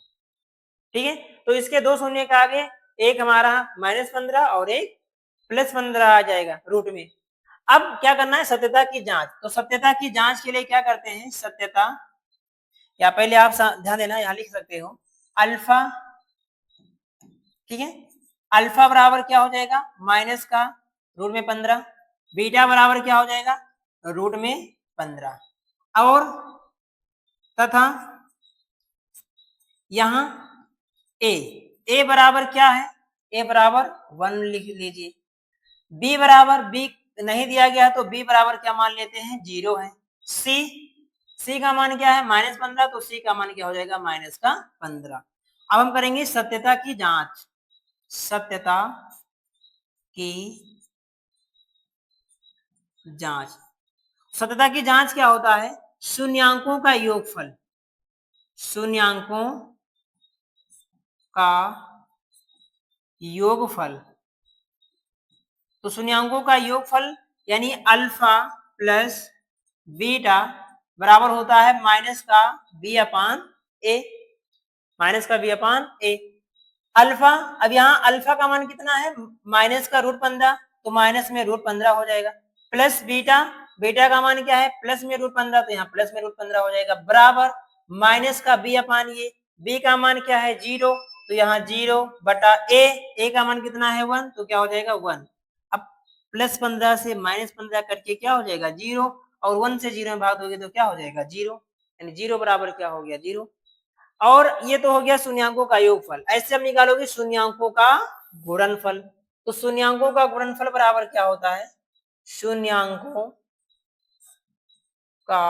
Speaker 1: ठीक है, तो इसके दो शून्य के आगे एक हमारा -15 और एक +15 आ जाएगा रूट में। अब क्या करना है सत्यता की जांच, तो सत्यता की जांच के लिए क्या करते हैं सत्यता, या पहले आप ध्यान देना यहाँ लिख सकते हो अल्फा, ठीक है, अल्फा बराबर क्या हो जाएगा माइनस का रूट में 15, बीटा बराबर क्या हो जाएगा रूट में 15, और तथा यहाँ ए बराबर क्या है ए बराबर 1 लिख लीजिए, बी बराबर बी नहीं दिया गया तो बी बराबर क्या मान लेते हैं 0 है, सी का मान क्या है -15, तो सी का मान क्या हो जाएगा -15। अब हम करेंगे सत्यता की जांच, सत्यता की जांच। सत्यता की जांच क्या होता है शून्यांकों का योगफल, शून्यांकों का योगफल। तो शून्यांकों का योगफल यानी अल्फा प्लस बीटा बराबर होता है माइनस का बी अपान ए, माइनस का बी अपान ए। अल्फा, अब यहाँ अल्फा का मान कितना है माइनस का रूट 15, तो माइनस में रूट 15 हो जाएगा, प्लस बीटा, बीटा का मान क्या है प्लस में रूट 15, तो यहाँ प्लस में रूट 15 हो जाएगा बराबर माइनस का बी अपान ये, बी का मान क्या है 0, तो यहाँ 0 बटा ए का मान कितना है 1, तो क्या हो जाएगा 1। अब +15 से -15 करके क्या हो जाएगा 0, और 1 से 0 में भाग दोगे तो क्या हो जाएगा 0, यानी 0 बराबर क्या हो गया 0। और ये तो हो गया शून्यांकों का योगफल। ऐसे हम निकालोगे शून्यांकों का गुणनफल, तो शून्यांकों का गुणनफल बराबर क्या होता है शून्यांकों का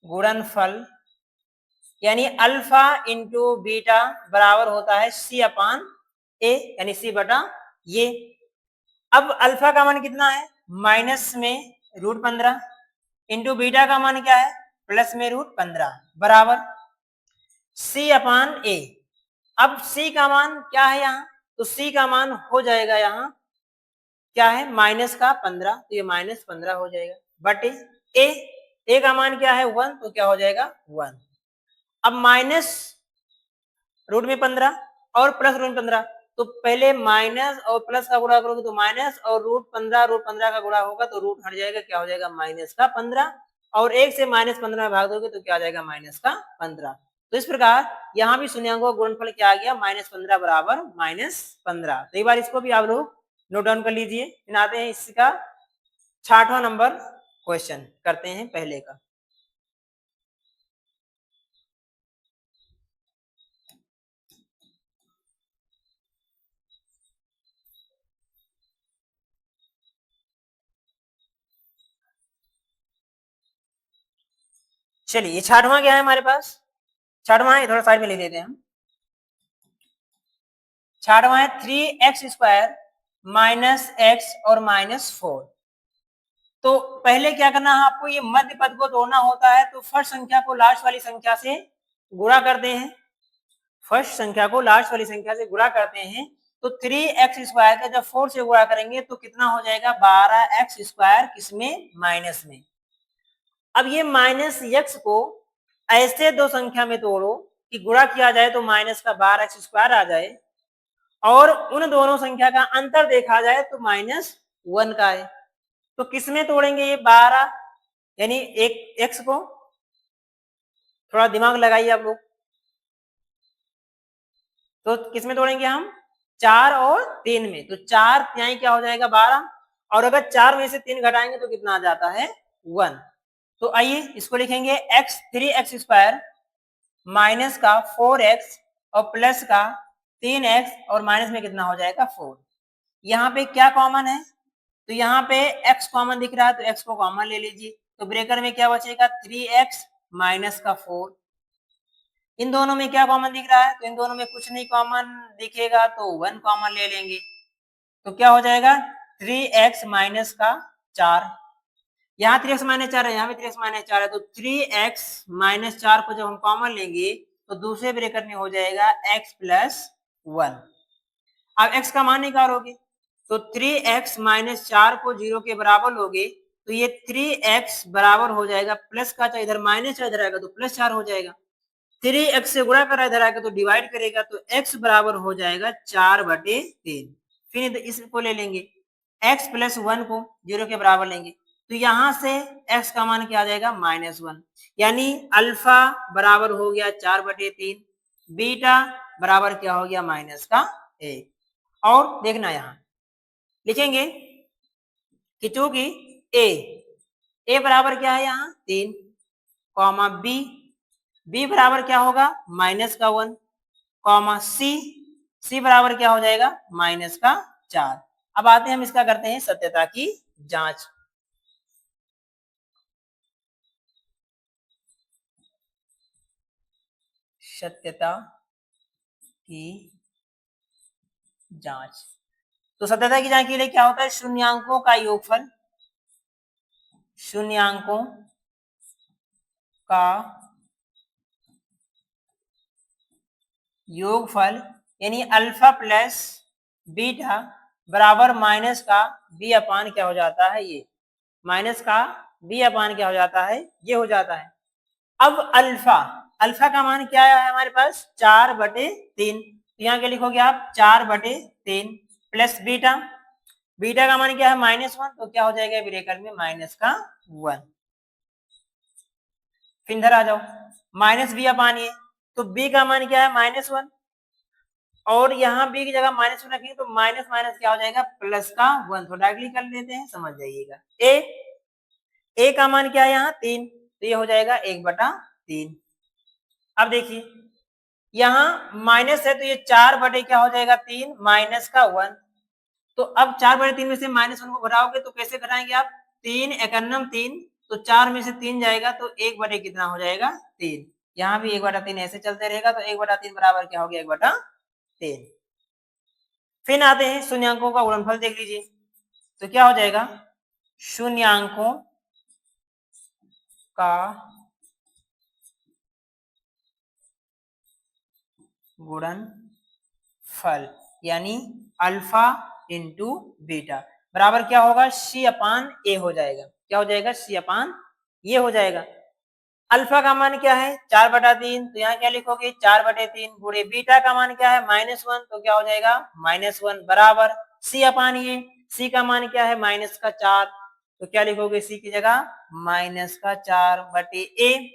Speaker 1: गुणनफल यानी अल्फा इंटू बीटा बराबर होता है सी अपान ए, यानी सी बटा ये। अब अल्फा का मान कितना है माइनस में रूट 15 इंटू बीटा का मान क्या है प्लस में रूट 15 बराबर सी अपान ए। अब सी का मान क्या है यहाँ, तो सी का मान हो जाएगा यहाँ क्या है माइनस का 15, तो ये -15 हो जाएगा बटे ए, ए का मान क्या है 1, तो क्या हो जाएगा 1। अब माइनस रूट में 15 और प्लस रूट में 15, तो पहले माइनस और प्लस का गुणा करोगे तो माइनस, और रूट 15 का गुणा होगा तो रूट हट जाएगा, क्या हो जाएगा माइनस का 15, और 1 से माइनस 15 में भाग दोगे तो क्या आ जाएगा माइनस का 15। तो इस प्रकार यहाँ भी शून्यांकों का गुणनफल क्या आ गया, -15 बराबर -15। तो एक बार इसको भी आप लोग नोट डाउन कर लीजिए। फिर आते हैं इसका 60वां नंबर क्वेश्चन करते हैं पहले का। चलिए 60वां क्या है हमारे पास, 60वां है, थोड़ा साइड में ले लेते हैं हम। 60वां है 3x² माइनस एक्स और -4। तो पहले क्या करना है आपको, ये मध्य पद को तोड़ना होता है, तो फर्स्ट संख्या को लास्ट वाली संख्या से गुणा करते हैं। फर्स्ट संख्या को लास्ट वाली संख्या से गुणा करते हैं, तो 3x² का जब 4 से गुणा करेंगे तो कितना हो जाएगा 12x², किसमें माइनस में। अब ये माइनस x को ऐसे दो संख्या में तोड़ो कि गुणा किया जाए तो माइनस का 12x² आ जाए, और उन दोनों संख्या का अंतर देखा जाए तो -1 का है। तो किसमें तोड़ेंगे ये 12, यानी एक x को, थोड़ा दिमाग लगाइए आप लोग, तो किसमें तोड़ेंगे हम 4 और 3 में। तो 4 यहाँ क्या हो जाएगा 12, और अगर 4 में से 3 घटाएंगे तो कितना आ जाता है 1। तो आइए इसको लिखेंगे 3x² माइनस का 4x और प्लस का 3x, और माइनस में कितना हो जाएगा 4। यहाँ पे क्या कॉमन है, तो यहाँ पे x कॉमन दिख रहा है, तो x को कॉमन ले लीजिए, तो ब्रेकर में क्या बचेगा 3x माइनस का 4। इन दोनों में क्या कॉमन दिख रहा है, तो इन दोनों में कुछ नहीं कॉमन दिखेगा, तो 1 कॉमन ले लेंगे, तो क्या हो जाएगा 3x माइनस का 4। यहाँ 3x माइनस 4 है, यहाँ भी 3x माइनस 4 है, तो 3x माइनस 4 को जब हम कॉमन लेंगे तो दूसरे ब्रैकेट में हो जाएगा x प्लस 1। अब x का मान निकालोगे तो 3x माइनस 4 को 0 के बराबर लोगे, तो ये 3x बराबर हो जाएगा प्लस का, चाहे इधर माइनस इधर आएगा तो प्लस 4 हो जाएगा। 3x से गुणा करा इधर आएगा तो डिवाइड करेगा, तो x बराबर हो जाएगा 4/3। फिर इसको ले लेंगे x प्लस 1 को 0 के बराबर लेंगे, तो यहां से x का मान क्या आ जाएगा -1, यानी अल्फा बराबर हो गया 4/3, बीटा बराबर क्या हो गया -1। और देखना यहां लिखेंगे कि चूंकि a बराबर क्या है यहाँ 3, कॉमा b बराबर क्या होगा -1, कॉमा c बराबर क्या हो जाएगा -4। अब आते हैं हम इसका करते हैं सत्यता की जांच। सत्यता की जांच, तो सत्यता की जांच के लिए क्या होता है, शून्यांकों का योगफल, शून्यांकों का योगफल, यानी अल्फा प्लस बीटा बराबर माइनस का b अपान क्या हो जाता है, ये माइनस का b अपान क्या हो जाता है, ये हो जाता है। अब अल्फा का मान क्या है हमारे पास 4/3, तो यहाँ क्या लिखोगे आप 4/3 प्लस बीटा का मान क्या है -1, तो क्या हो जाएगा ब्रेकर में -1। फिर इधर आ जाओ माइनस b अपान ये, तो b का मान क्या है -1, और यहाँ b की जगह -1 रखेंगे तो माइनस माइनस क्या हो जाएगा +1, तो डायरेक्टली कर लेते हैं, समझ जाइएगा। a का मान क्या है यहाँ 3, तो ये हो जाएगा 1/3। अब देखिए यहाँ माइनस है, तो ये 4 क्या हो जाएगा 3 माइनस का 1, तो अब 4/3 में से -1 को घटाओगे तो कैसे घटाएंगे आप, 3 एकन्नम 3, तो 4 में से 3 जाएगा तो 1 कितना हो जाएगा 3, यहाँ भी 1/3 ऐसे चलते रहेगा, तो 1/3 बराबर क्या हो गया 1/3। फिर आते हैं शून्यांकों का गुणनफल, देख लीजिए तो क्या हो जाएगा, शून्यांकों का गुणनफल यानी अल्फा इंटू बीटा बराबर क्या होगा c/a हो जाएगा, क्या हो जाएगा c/a। ये हो जाएगा। अल्फा का मान क्या है 4/3, तो यहाँ क्या लिखोगे 4/3 गुणे बीटा का मान क्या है -1, तो क्या हो जाएगा -1 बराबर सी का मान क्या है -4, तो क्या लिखोगे सी की जगह -4/a।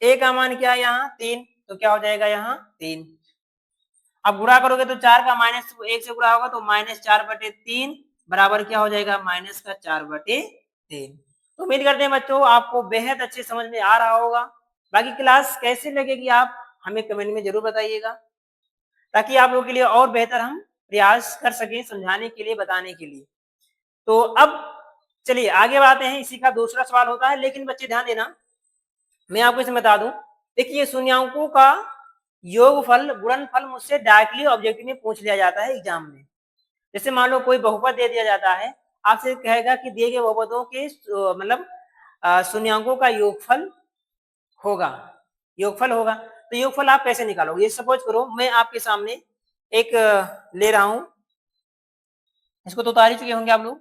Speaker 1: ए का मान क्या है यहाँ 3, तो क्या हो जाएगा यहाँ 3। अब गुणा करोगे तो 4 का -1 से गुणा होगा तो -4/3 बराबर क्या हो जाएगा -4/3। तो उम्मीद करते हैं बच्चों आपको बेहद अच्छे समझ में आ रहा होगा। बाकी क्लास कैसी लगेगी आप हमें कमेंट में जरूर बताइएगा, ताकि आप लोगों के लिए और बेहतर हम प्रयास कर सकें समझाने के लिए, बताने के लिए। तो अब चलिए आगे बढ़ते हैं। इसी का दूसरा सवाल होता है, लेकिन बच्चे ध्यान देना, मैं आपको इसमें बता दूं, देखिए शून्यांकों का योगफल गुणनफल मुझसे डायरेक्टली ऑब्जेक्टिव में पूछ लिया जाता है एग्जाम में। जैसे मान लो कोई बहुपद दे दिया जाता है, आपसे कहेगा कि दिए गए बहुपदों के मतलब शून्यांकों का योगफल होगा, तो योगफल आप कैसे निकालोगे। सपोज करो मैं आपके सामने एक ले रहा हूं, इसको तो उतार ही चुके होंगे आप लोग।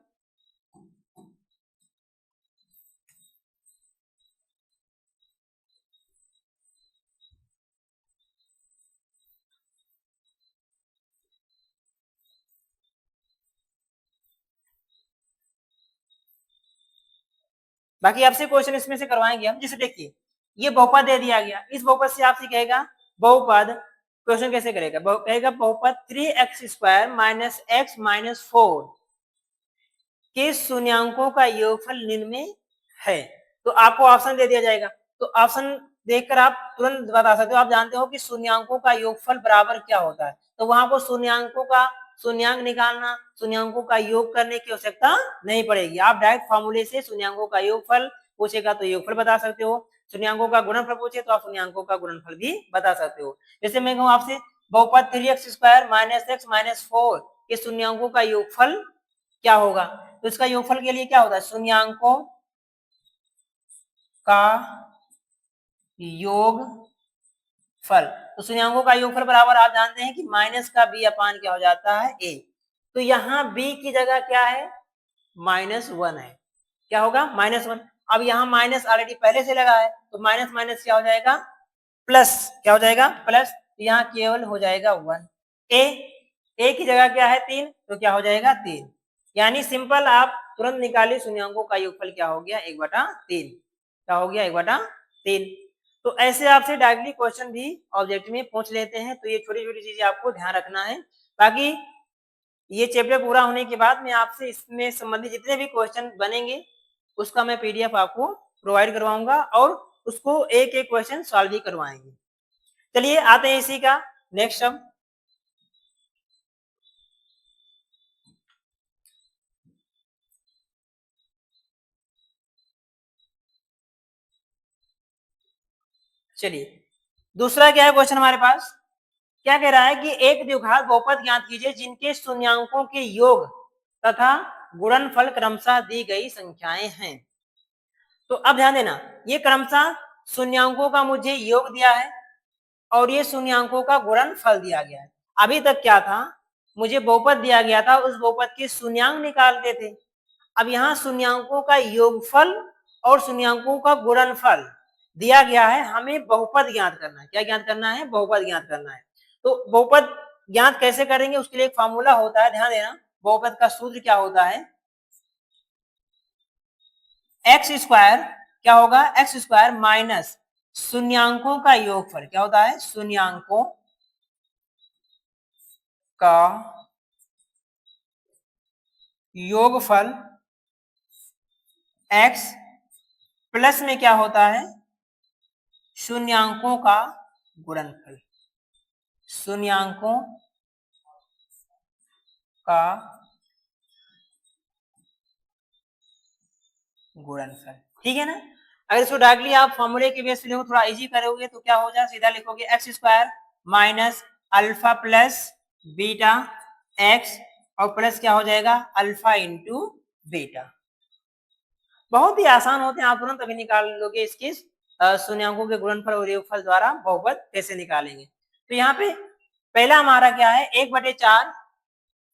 Speaker 1: बाकी आपसे क्वेश्चन इसमें से करवाएंगे हम। जैसे देखिए ये बहुपद दे दिया गया, इस बहुपद से आपसे कहेगा बहुपद, क्वेश्चन कैसे करेगा, कहेगा बहुपद 3x² - x - 4 के शून्यांकों का योगफल निम्न में है। तो आपको ऑप्शन दे दिया जाएगा, तो ऑप्शन देखकर आप तुरंत बता सकते हो। आप जानते हो कि शून्यांकों का योगफल बराबर क्या होता है, तो वहां को शून्यांक निकालना, शून्यांकों का योग करने की आवश्यकता नहीं पड़ेगी। आप डायरेक्ट फॉर्मूले से शून्यांकों का योगफल पूछेगा तो योगफल बता सकते हो, शून्यांकों का गुणनफल पूछे तो आप शून्यांकों का गुणनफल भी बता सकते हो। जैसे मैं कहूँ आपसे बहुपद 3x² - x - 4 के शून्यांकों का योगफल क्या होगा, तो इसका योगफल के लिए क्या होता है शून्यांकों का योगफल। तो शून्यांकों का योगफल बराबर आप जानते हैं कि माइनस का b अपान क्या हो जाता है a। तो यहाँ b की जगह क्या है -1 है, क्या होगा -1। अब यहाँ माइनस ऑलरेडी पहले से लगा है, तो माइनस माइनस क्या हो जाएगा प्लस, क्या हो जाएगा प्लस, यहाँ केवल हो जाएगा 1। ए की जगह क्या है 3, तो क्या हो जाएगा 3। यानी सिंपल आप तुरंत निकालिए शून्यांकों का योगफल क्या हो गया 1/3, क्या हो गया 1/3। तो ऐसे आपसे डायरेक्टली क्वेश्चन भी ऑब्जेक्टिव में पूछ लेते हैं, तो ये छोटी छोटी चीजें आपको ध्यान रखना है। बाकी ये चैप्टर पूरा होने के बाद मैं आपसे इसमें संबंधित जितने भी क्वेश्चन बनेंगे उसका मैं पीडीएफ आपको प्रोवाइड करवाऊंगा और उसको एक एक क्वेश्चन सॉल्व भी करवाएंगे। चलिए आते हैं इसी का नेक्स्ट सम। चलिए दूसरा क्या है क्वेश्चन हमारे पास, क्या कह रहा है कि एक द्विघात बहुपद ज्ञात कीजिए जिनके शून्यांकों के योग तथा गुणनफल क्रमशः दी गई संख्याएं हैं। तो अब ध्यान देना, ये क्रमशः शून्यांकों का मुझे योग दिया है और ये शून्यांकों का गुणनफल दिया गया है। अभी तक क्या था, मुझे बहुपद दिया गया था, उस बहुपद के शून्यांक निकालते थे। अब यहाँ शून्यांकों का योगफल और शून्यांकों का गुणनफल दिया गया है, हमें बहुपद ज्ञात करना है। क्या ज्ञात करना है, बहुपद ज्ञात करना है। तो बहुपद ज्ञात कैसे करेंगे, उसके लिए एक फॉर्मूला होता है, ध्यान देना। बहुपद का सूत्र क्या होता है, x² क्या होगा x² माइनस शून्यांकों का योगफल, क्या होता है शून्यांकों का योगफल x प्लस में क्या होता है शून्यांकों का गुणनफल, शून्यांकों का गुणनफल। ठीक है ना। अगर इसको डायरेक्टली आप फॉर्मूले के बेस पे लिखो, थोड़ा इजी करोगे तो क्या हो जाए, सीधा लिखोगे x² minus alpha plus beta x और प्लस क्या हो जाएगा अल्फा इंटू बीटा। बहुत ही आसान होते हैं, आप तुरंत अभी निकाल लोगे इसकी शून्यांकों के गुणनफल और योगफल द्वारा बहुपद कैसे निकालेंगे। तो यहाँ पे पहला हमारा क्या है 1/4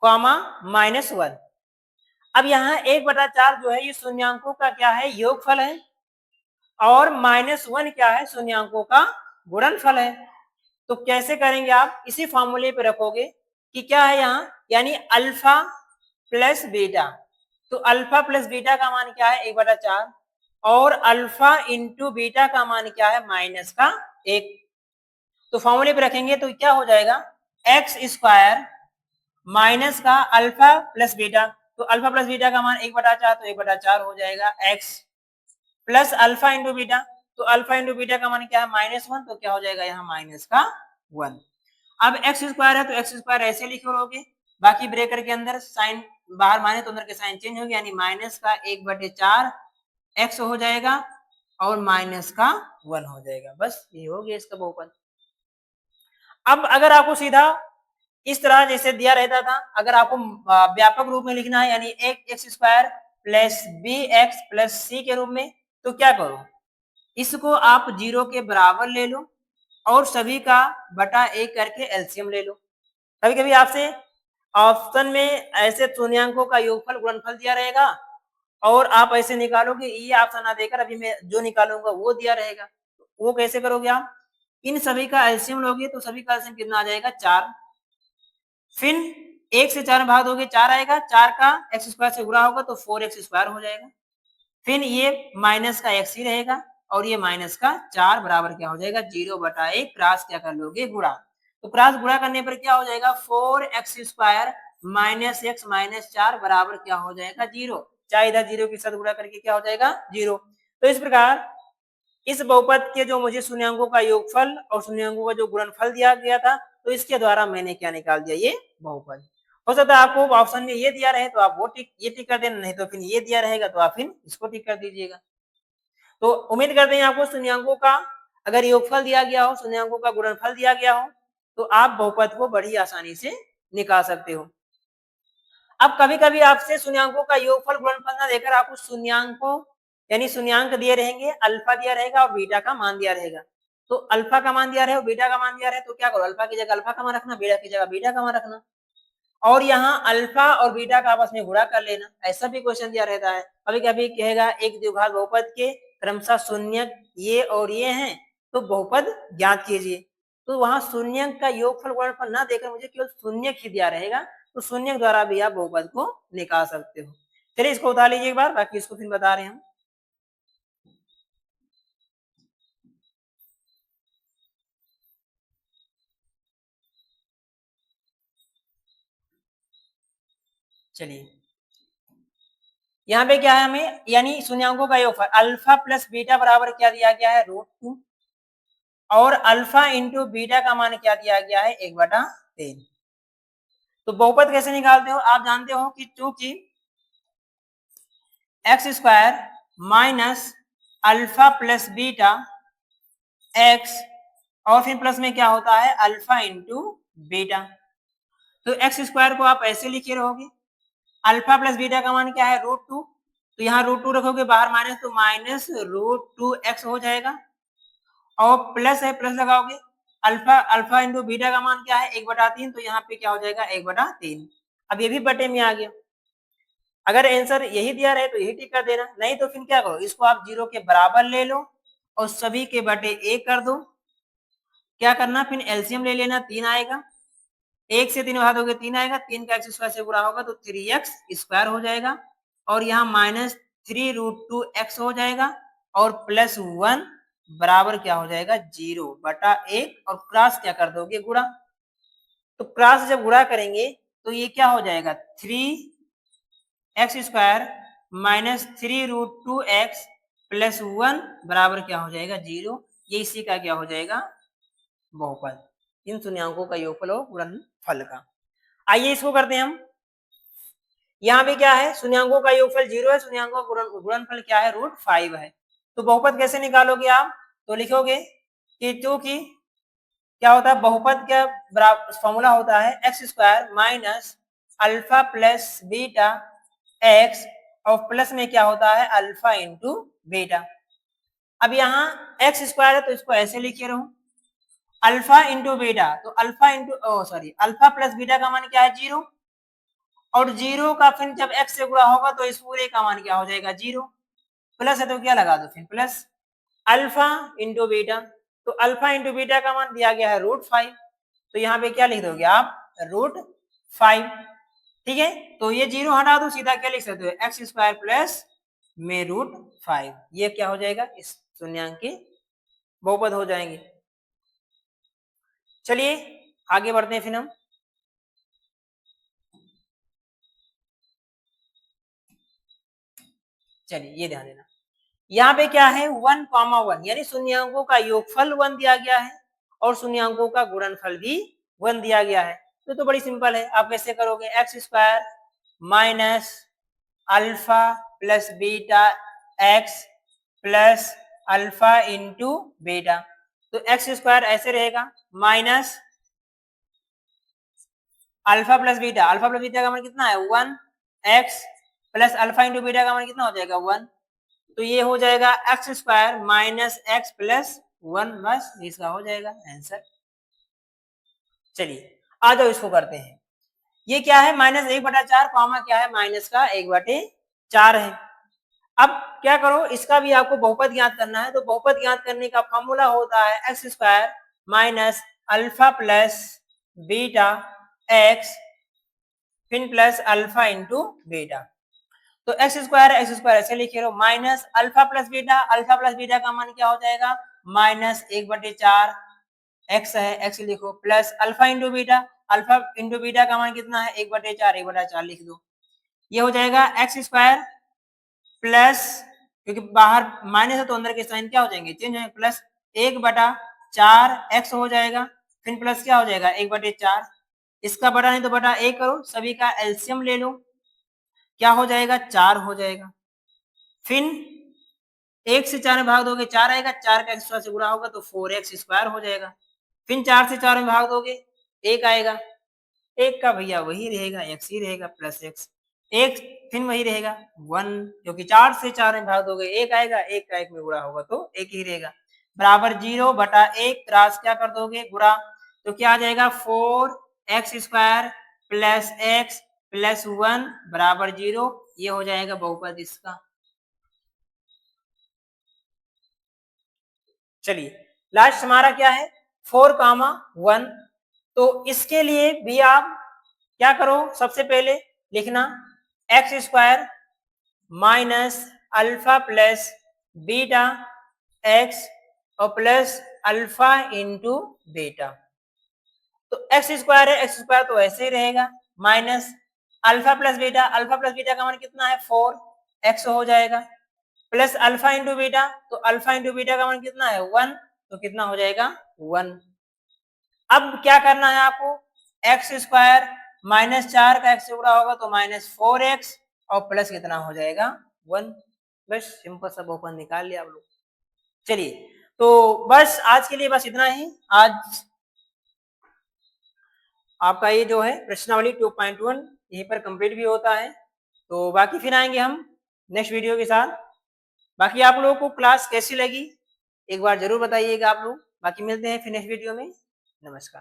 Speaker 1: कॉमा -1। अब यहाँ 1/4 जो है ये शून्यांकों का क्या है योगफल है, और -1 क्या है, शून्यांकों का गुणनफल है। तो कैसे करेंगे आप, इसी फॉर्मूले पे रखोगे कि क्या है यहाँ, यानी अल्फा प्लस बीटा। तो अल्फा प्लस बीटा का मान क्या है, 1/4, और अल्फा इंटू बीटा का मान क्या है, -1। तो फॉर्मूले पे रखेंगे तो क्या हो जाएगा, एक्स स्क्वायर माइनस का अल्फा प्लस बीटा, तो अल्फा प्लस बीटा का मान 1/4, तो 1/4 हो जाएगा x, plus alpha into beta, तो अल्फा इंटू बीटा का मान क्या है, -1, तो क्या हो जाएगा यहाँ -1। अब एक्स स्क्वायर है तो एक्स स्क्वायर ऐसे लिखोगे, बाकी ब्रेकर के अंदर साइन बाहर माने तो अंदर के साइन चेंज हो गया, यानी -1/4 एक्स हो जाएगा और -1 हो जाएगा। बस ये हो गया इसका बहुपद। अब अगर आपको सीधा इस तरह जैसे दिया रहता था, अगर आपको व्यापक रूप में लिखना है, यानी एक x square plus b x plus c के रूप में, तो क्या करो, इसको आप 0 के बराबर ले लो और सभी का बटा 1 करके एलसीएम ले लो। कभी कभी आपसे ऑप्शन में ऐसे शून्यांकों का योगफल गुणनफल दिया रहेगा और आप ऐसे निकालोगे, ये ऑप्शन ना देकर अभी मैं जो निकालूंगा वो दिया रहेगा। वो कैसे करोगे आप, इन सभी का एलसीएम लोगे तो सभी का एलसीएम कितना आ जाएगा, 4। फिर 1 से 4 में भाग दोगे 4 आएगा, 4 का एक्स स्क्वायर से गुणा होगा तो 4x स्क्वायर हो जाएगा। फिर ये माइनस का x ही रहेगा और ये माइनस का 4 बराबर क्या हो जाएगा, 0/1, क्रॉस क्या कर लोगे, गुणा। तो क्रॉस गुणा करने पर क्या हो जाएगा, 4x square minus x minus 4 बराबर क्या हो जाएगा, 0। चाहे इधर 0 के साथ गुणा करके क्या हो जाएगा, 0। तो इस प्रकार इस बहुपद के जो मुझे शून्यांकों का योगफल और शून्यांकों का जो गुणनफल दिया गया था, तो इसके द्वारा मैंने क्या निकाल दिया, ये बहुपद। हो सकता है आपको ऑप्शन में ये दिया रहे तो आप वो टिक ये टिक कर देना, नहीं तो फिर ये दिया रहेगा तो आप फिर इसको टिक कर दीजिएगा। तो उम्मीद करते हैं आपको शून्यांकों का अगर योगफल दिया गया हो, शून्यांकों का गुणनफल दिया गया हो, तो आप बहुपद को बड़ी आसानी से निकाल सकते हो। अब कभी कभी आपसे शून्यांकों का योगफल गुणनफल ना देकर आपको शून्यांकों यानी शून्यांक दिए रहेंगे, अल्फा दिया रहेगा और बीटा का मान दिया रहेगा। तो अल्फा का मान दिया रहे, बीटा का मान दिया रहे, तो क्या करो, अल्फा की जगह अल्फा का मान रखना, बीटा की जगह बीटा का मान रखना, और यहाँ अल्फा और बीटा का आपस में गुणा कर लेना। ऐसा भी क्वेश्चन दिया रहता है, कभी कभी कहेगा एक द्विघात बहुपद के क्रमशः शून्यक ये और ये हैं, तो बहुपद ज्ञात कीजिए। तो वहां शून्यक का योगफल गुणनफल ना देकर मुझे केवल शून्यक ही दिया रहेगा, तो शून्यक द्वारा भी आप बहुपद को निकाल सकते हो। चलिए इसको उतार लीजिए एक बार, बाकी इसको फिर बता रहे हैं हम। चलिए यहाँ पे क्या है हमें, यानी शून्यांकों का योगफल अल्फा प्लस बीटा बराबर क्या दिया गया है, √2, और अल्फा इंटू बीटा का मान क्या दिया गया है, 1/3। तो बहुपद कैसे निकालते हो, आप जानते हो कि चूंकि x square minus alpha plus beta x, और फिर प्लस में क्या होता है, अल्फा इंटू बीटा। तो एक्स स्क्वायर को आप ऐसे लिखे रहोगे, अल्फा प्लस बीटा का मान क्या है, √2, तो यहाँ √2 रखोगे बाहर माइनस, तो -√2x हो जाएगा, और प्लस है, प्लस लगाओगे, अल्फा अल्फा इंटू बीटा का मान क्या है, 1/3, तो यहाँ पे क्या हो जाएगा, 1/3। अब ये भी बटे में आ गया। अगर आंसर यही दिया रहे तो यही टिक कर देना, नहीं तो फिर क्या करो, इसको आप 0 के बराबर ले लो और सभी के बटे 1 कर दो। क्या करना, फिर एलसीएम ले लेना, 3 आएगा, 1 से 3 बढ़ा दोगे 3 आएगा, 3 का एक्स स्क्वायर से गुणा होगा तो 3x स्क्वायर हो जाएगा, और यहाँ -3√2x हो जाएगा, और +1 बराबर क्या हो जाएगा, 0/1, और क्रॉस क्या कर दोगे, गुणा। तो क्रॉस जब गुणा करेंगे तो ये क्या हो जाएगा, 3x स्क्वायर -3√2x +1 बराबर क्या हो जाएगा, 0। ये इसी का क्या हो जाएगा, बहुपद, इन शून्यांकों का योगफल और गुणनफल का। आइए इसको करते हैं हम। यहाँ पे क्या है, शून्यांकों का योगफल 0 है, शून्यांकों का गुणनफल क्या है, √5 है। तो बहुपद कैसे निकालोगे आप, तो लिखोगे कि चूंकि क्या होता है, बहुपद का फॉर्मूला होता है x square minus alpha plus beta x, और प्लस में क्या होता है, अल्फा इंटू बीटा। अब यहाँ एक्स स्क्वायर है तो इसको ऐसे लिखे रहो, अल्फा इंटू बीटा, तो alpha into alpha plus beta का मान क्या है, 0, और 0 का फिर जब x से गुणा होगा तो इस पूरे का मान क्या हो जाएगा, 0, प्लस है तो क्या लगा दो फिर प्लस, अल्फा इंटू बीटा, तो अल्फा इंटू बीटा का मान दिया गया है √5, तो यहाँ पे क्या लिख दोगे आप √5, ठीक है। तो ये 0 हटा दो, सीधा क्या लिख सकते हो x² प्लस में √5, ये क्या हो जाएगा इस शून्यांक के बहुपद हो जाएंगे। चलिए आगे बढ़ते हैं फिर हम। चलिए ये ध्यान देना, यहाँ पे क्या है 1,1 यानी शून्यांकों का योगफल 1 दिया गया है और शून्यांकों का गुणनफल भी 1 दिया गया है। तो बड़ी सिंपल है, आप कैसे करोगे x² minus alpha plus beta x plus alpha into beta, तो x² ऐसे रहेगा minus alpha plus beta, alpha plus beta का मान कितना है 1, x plus alpha into beta का मान कितना हो जाएगा 1, तो ये हो जाएगा x² माइनस x प्लस 1, बस इसका हो जाएगा आंसर। चलिए आ जाओ इसको करते हैं, ये क्या है -1/4 कॉमा क्या है माइनस का 1/4 है। अब क्या करो, इसका भी आपको बहुपद ज्ञात करना है, तो बहुपद ज्ञात करने का फॉर्मूला होता है x² minus alpha plus beta x फिर प्लस अल्फा इंटू बीटा, तो x² ऐसे लिखे लो माइनस अल्फा प्लस बीटा का मान क्या हो जाएगा -1/4 x है, x लिखो प्लस अल्फा इंटू बीटा का मान कितना है 1/4 लिख दो, ये हो जाएगा x² प्लस, क्योंकि बाहर माइनस है तो अंदर के साइन क्या हो जाएंगे चेंज है, प्लस 1/4 x हो जाएगा, फिर प्लस क्या हो जाएगा 1/4, इसका बटा नहीं तो बटा 1 करो, सभी का एलसीएम ले लो, क्या हो जाएगा 4 हो जाएगा, फिर 1 से 4 में भाग दोगे 4 आएगा, 4 का एक्स्ट्रा से गुणा होगा तो 4x² हो जाएगा, फिर 4 से 4 में भाग दोगे 1 आएगा, 1 का भैया वही रहेगा x ही रहेगा प्लस x, 1 फिर वही रहेगा 1, क्योंकि 4 से 4 में भाग दोगे 1 आएगा, 1 का 1 में गुणा होगा तो 1 ही रहेगा, बराबर 0/1 क्रॉस क्या कर दोगे गुणा, तो क्या आ जाएगा 4x² प्लस x प्लस 1 बराबर 0, ये हो जाएगा बहुपद इसका। चलिए लास्ट हमारा क्या है 4,1, तो इसके लिए भी आप क्या करो, सबसे पहले लिखना x² minus alpha plus beta x और प्लस अल्फा इंटू बीटा, तो x² है, x² तो ऐसे ही रहेगा माइनस अल्फा प्लस बीटा का मान कितना है 4x हो जाएगा, प्लस अल्फा इंटू बीटा, तो अल्फा इंटू बीटा का मान कितना है 1, तो कितना हो जाएगा 1। अब क्या करना है आपको, x² -4 का x से गुणा होगा तो -4x और प्लस कितना हो जाएगा 1, बस सिंपल सा बहुपद निकाल लिया आप लोग। चलिए तो बस आज के लिए बस इतना ही, आज आपका ये जो है प्रश्नावली 2.1 यहीं पर कंप्लीट भी होता है, तो बाकी फिर आएंगे हम नेक्स्ट वीडियो के साथ। बाकी आप लोगों को क्लास कैसी लगी एक बार जरूर बताइएगा आप लोग, बाकी मिलते हैं फिर नेक्स्ट वीडियो में, नमस्कार।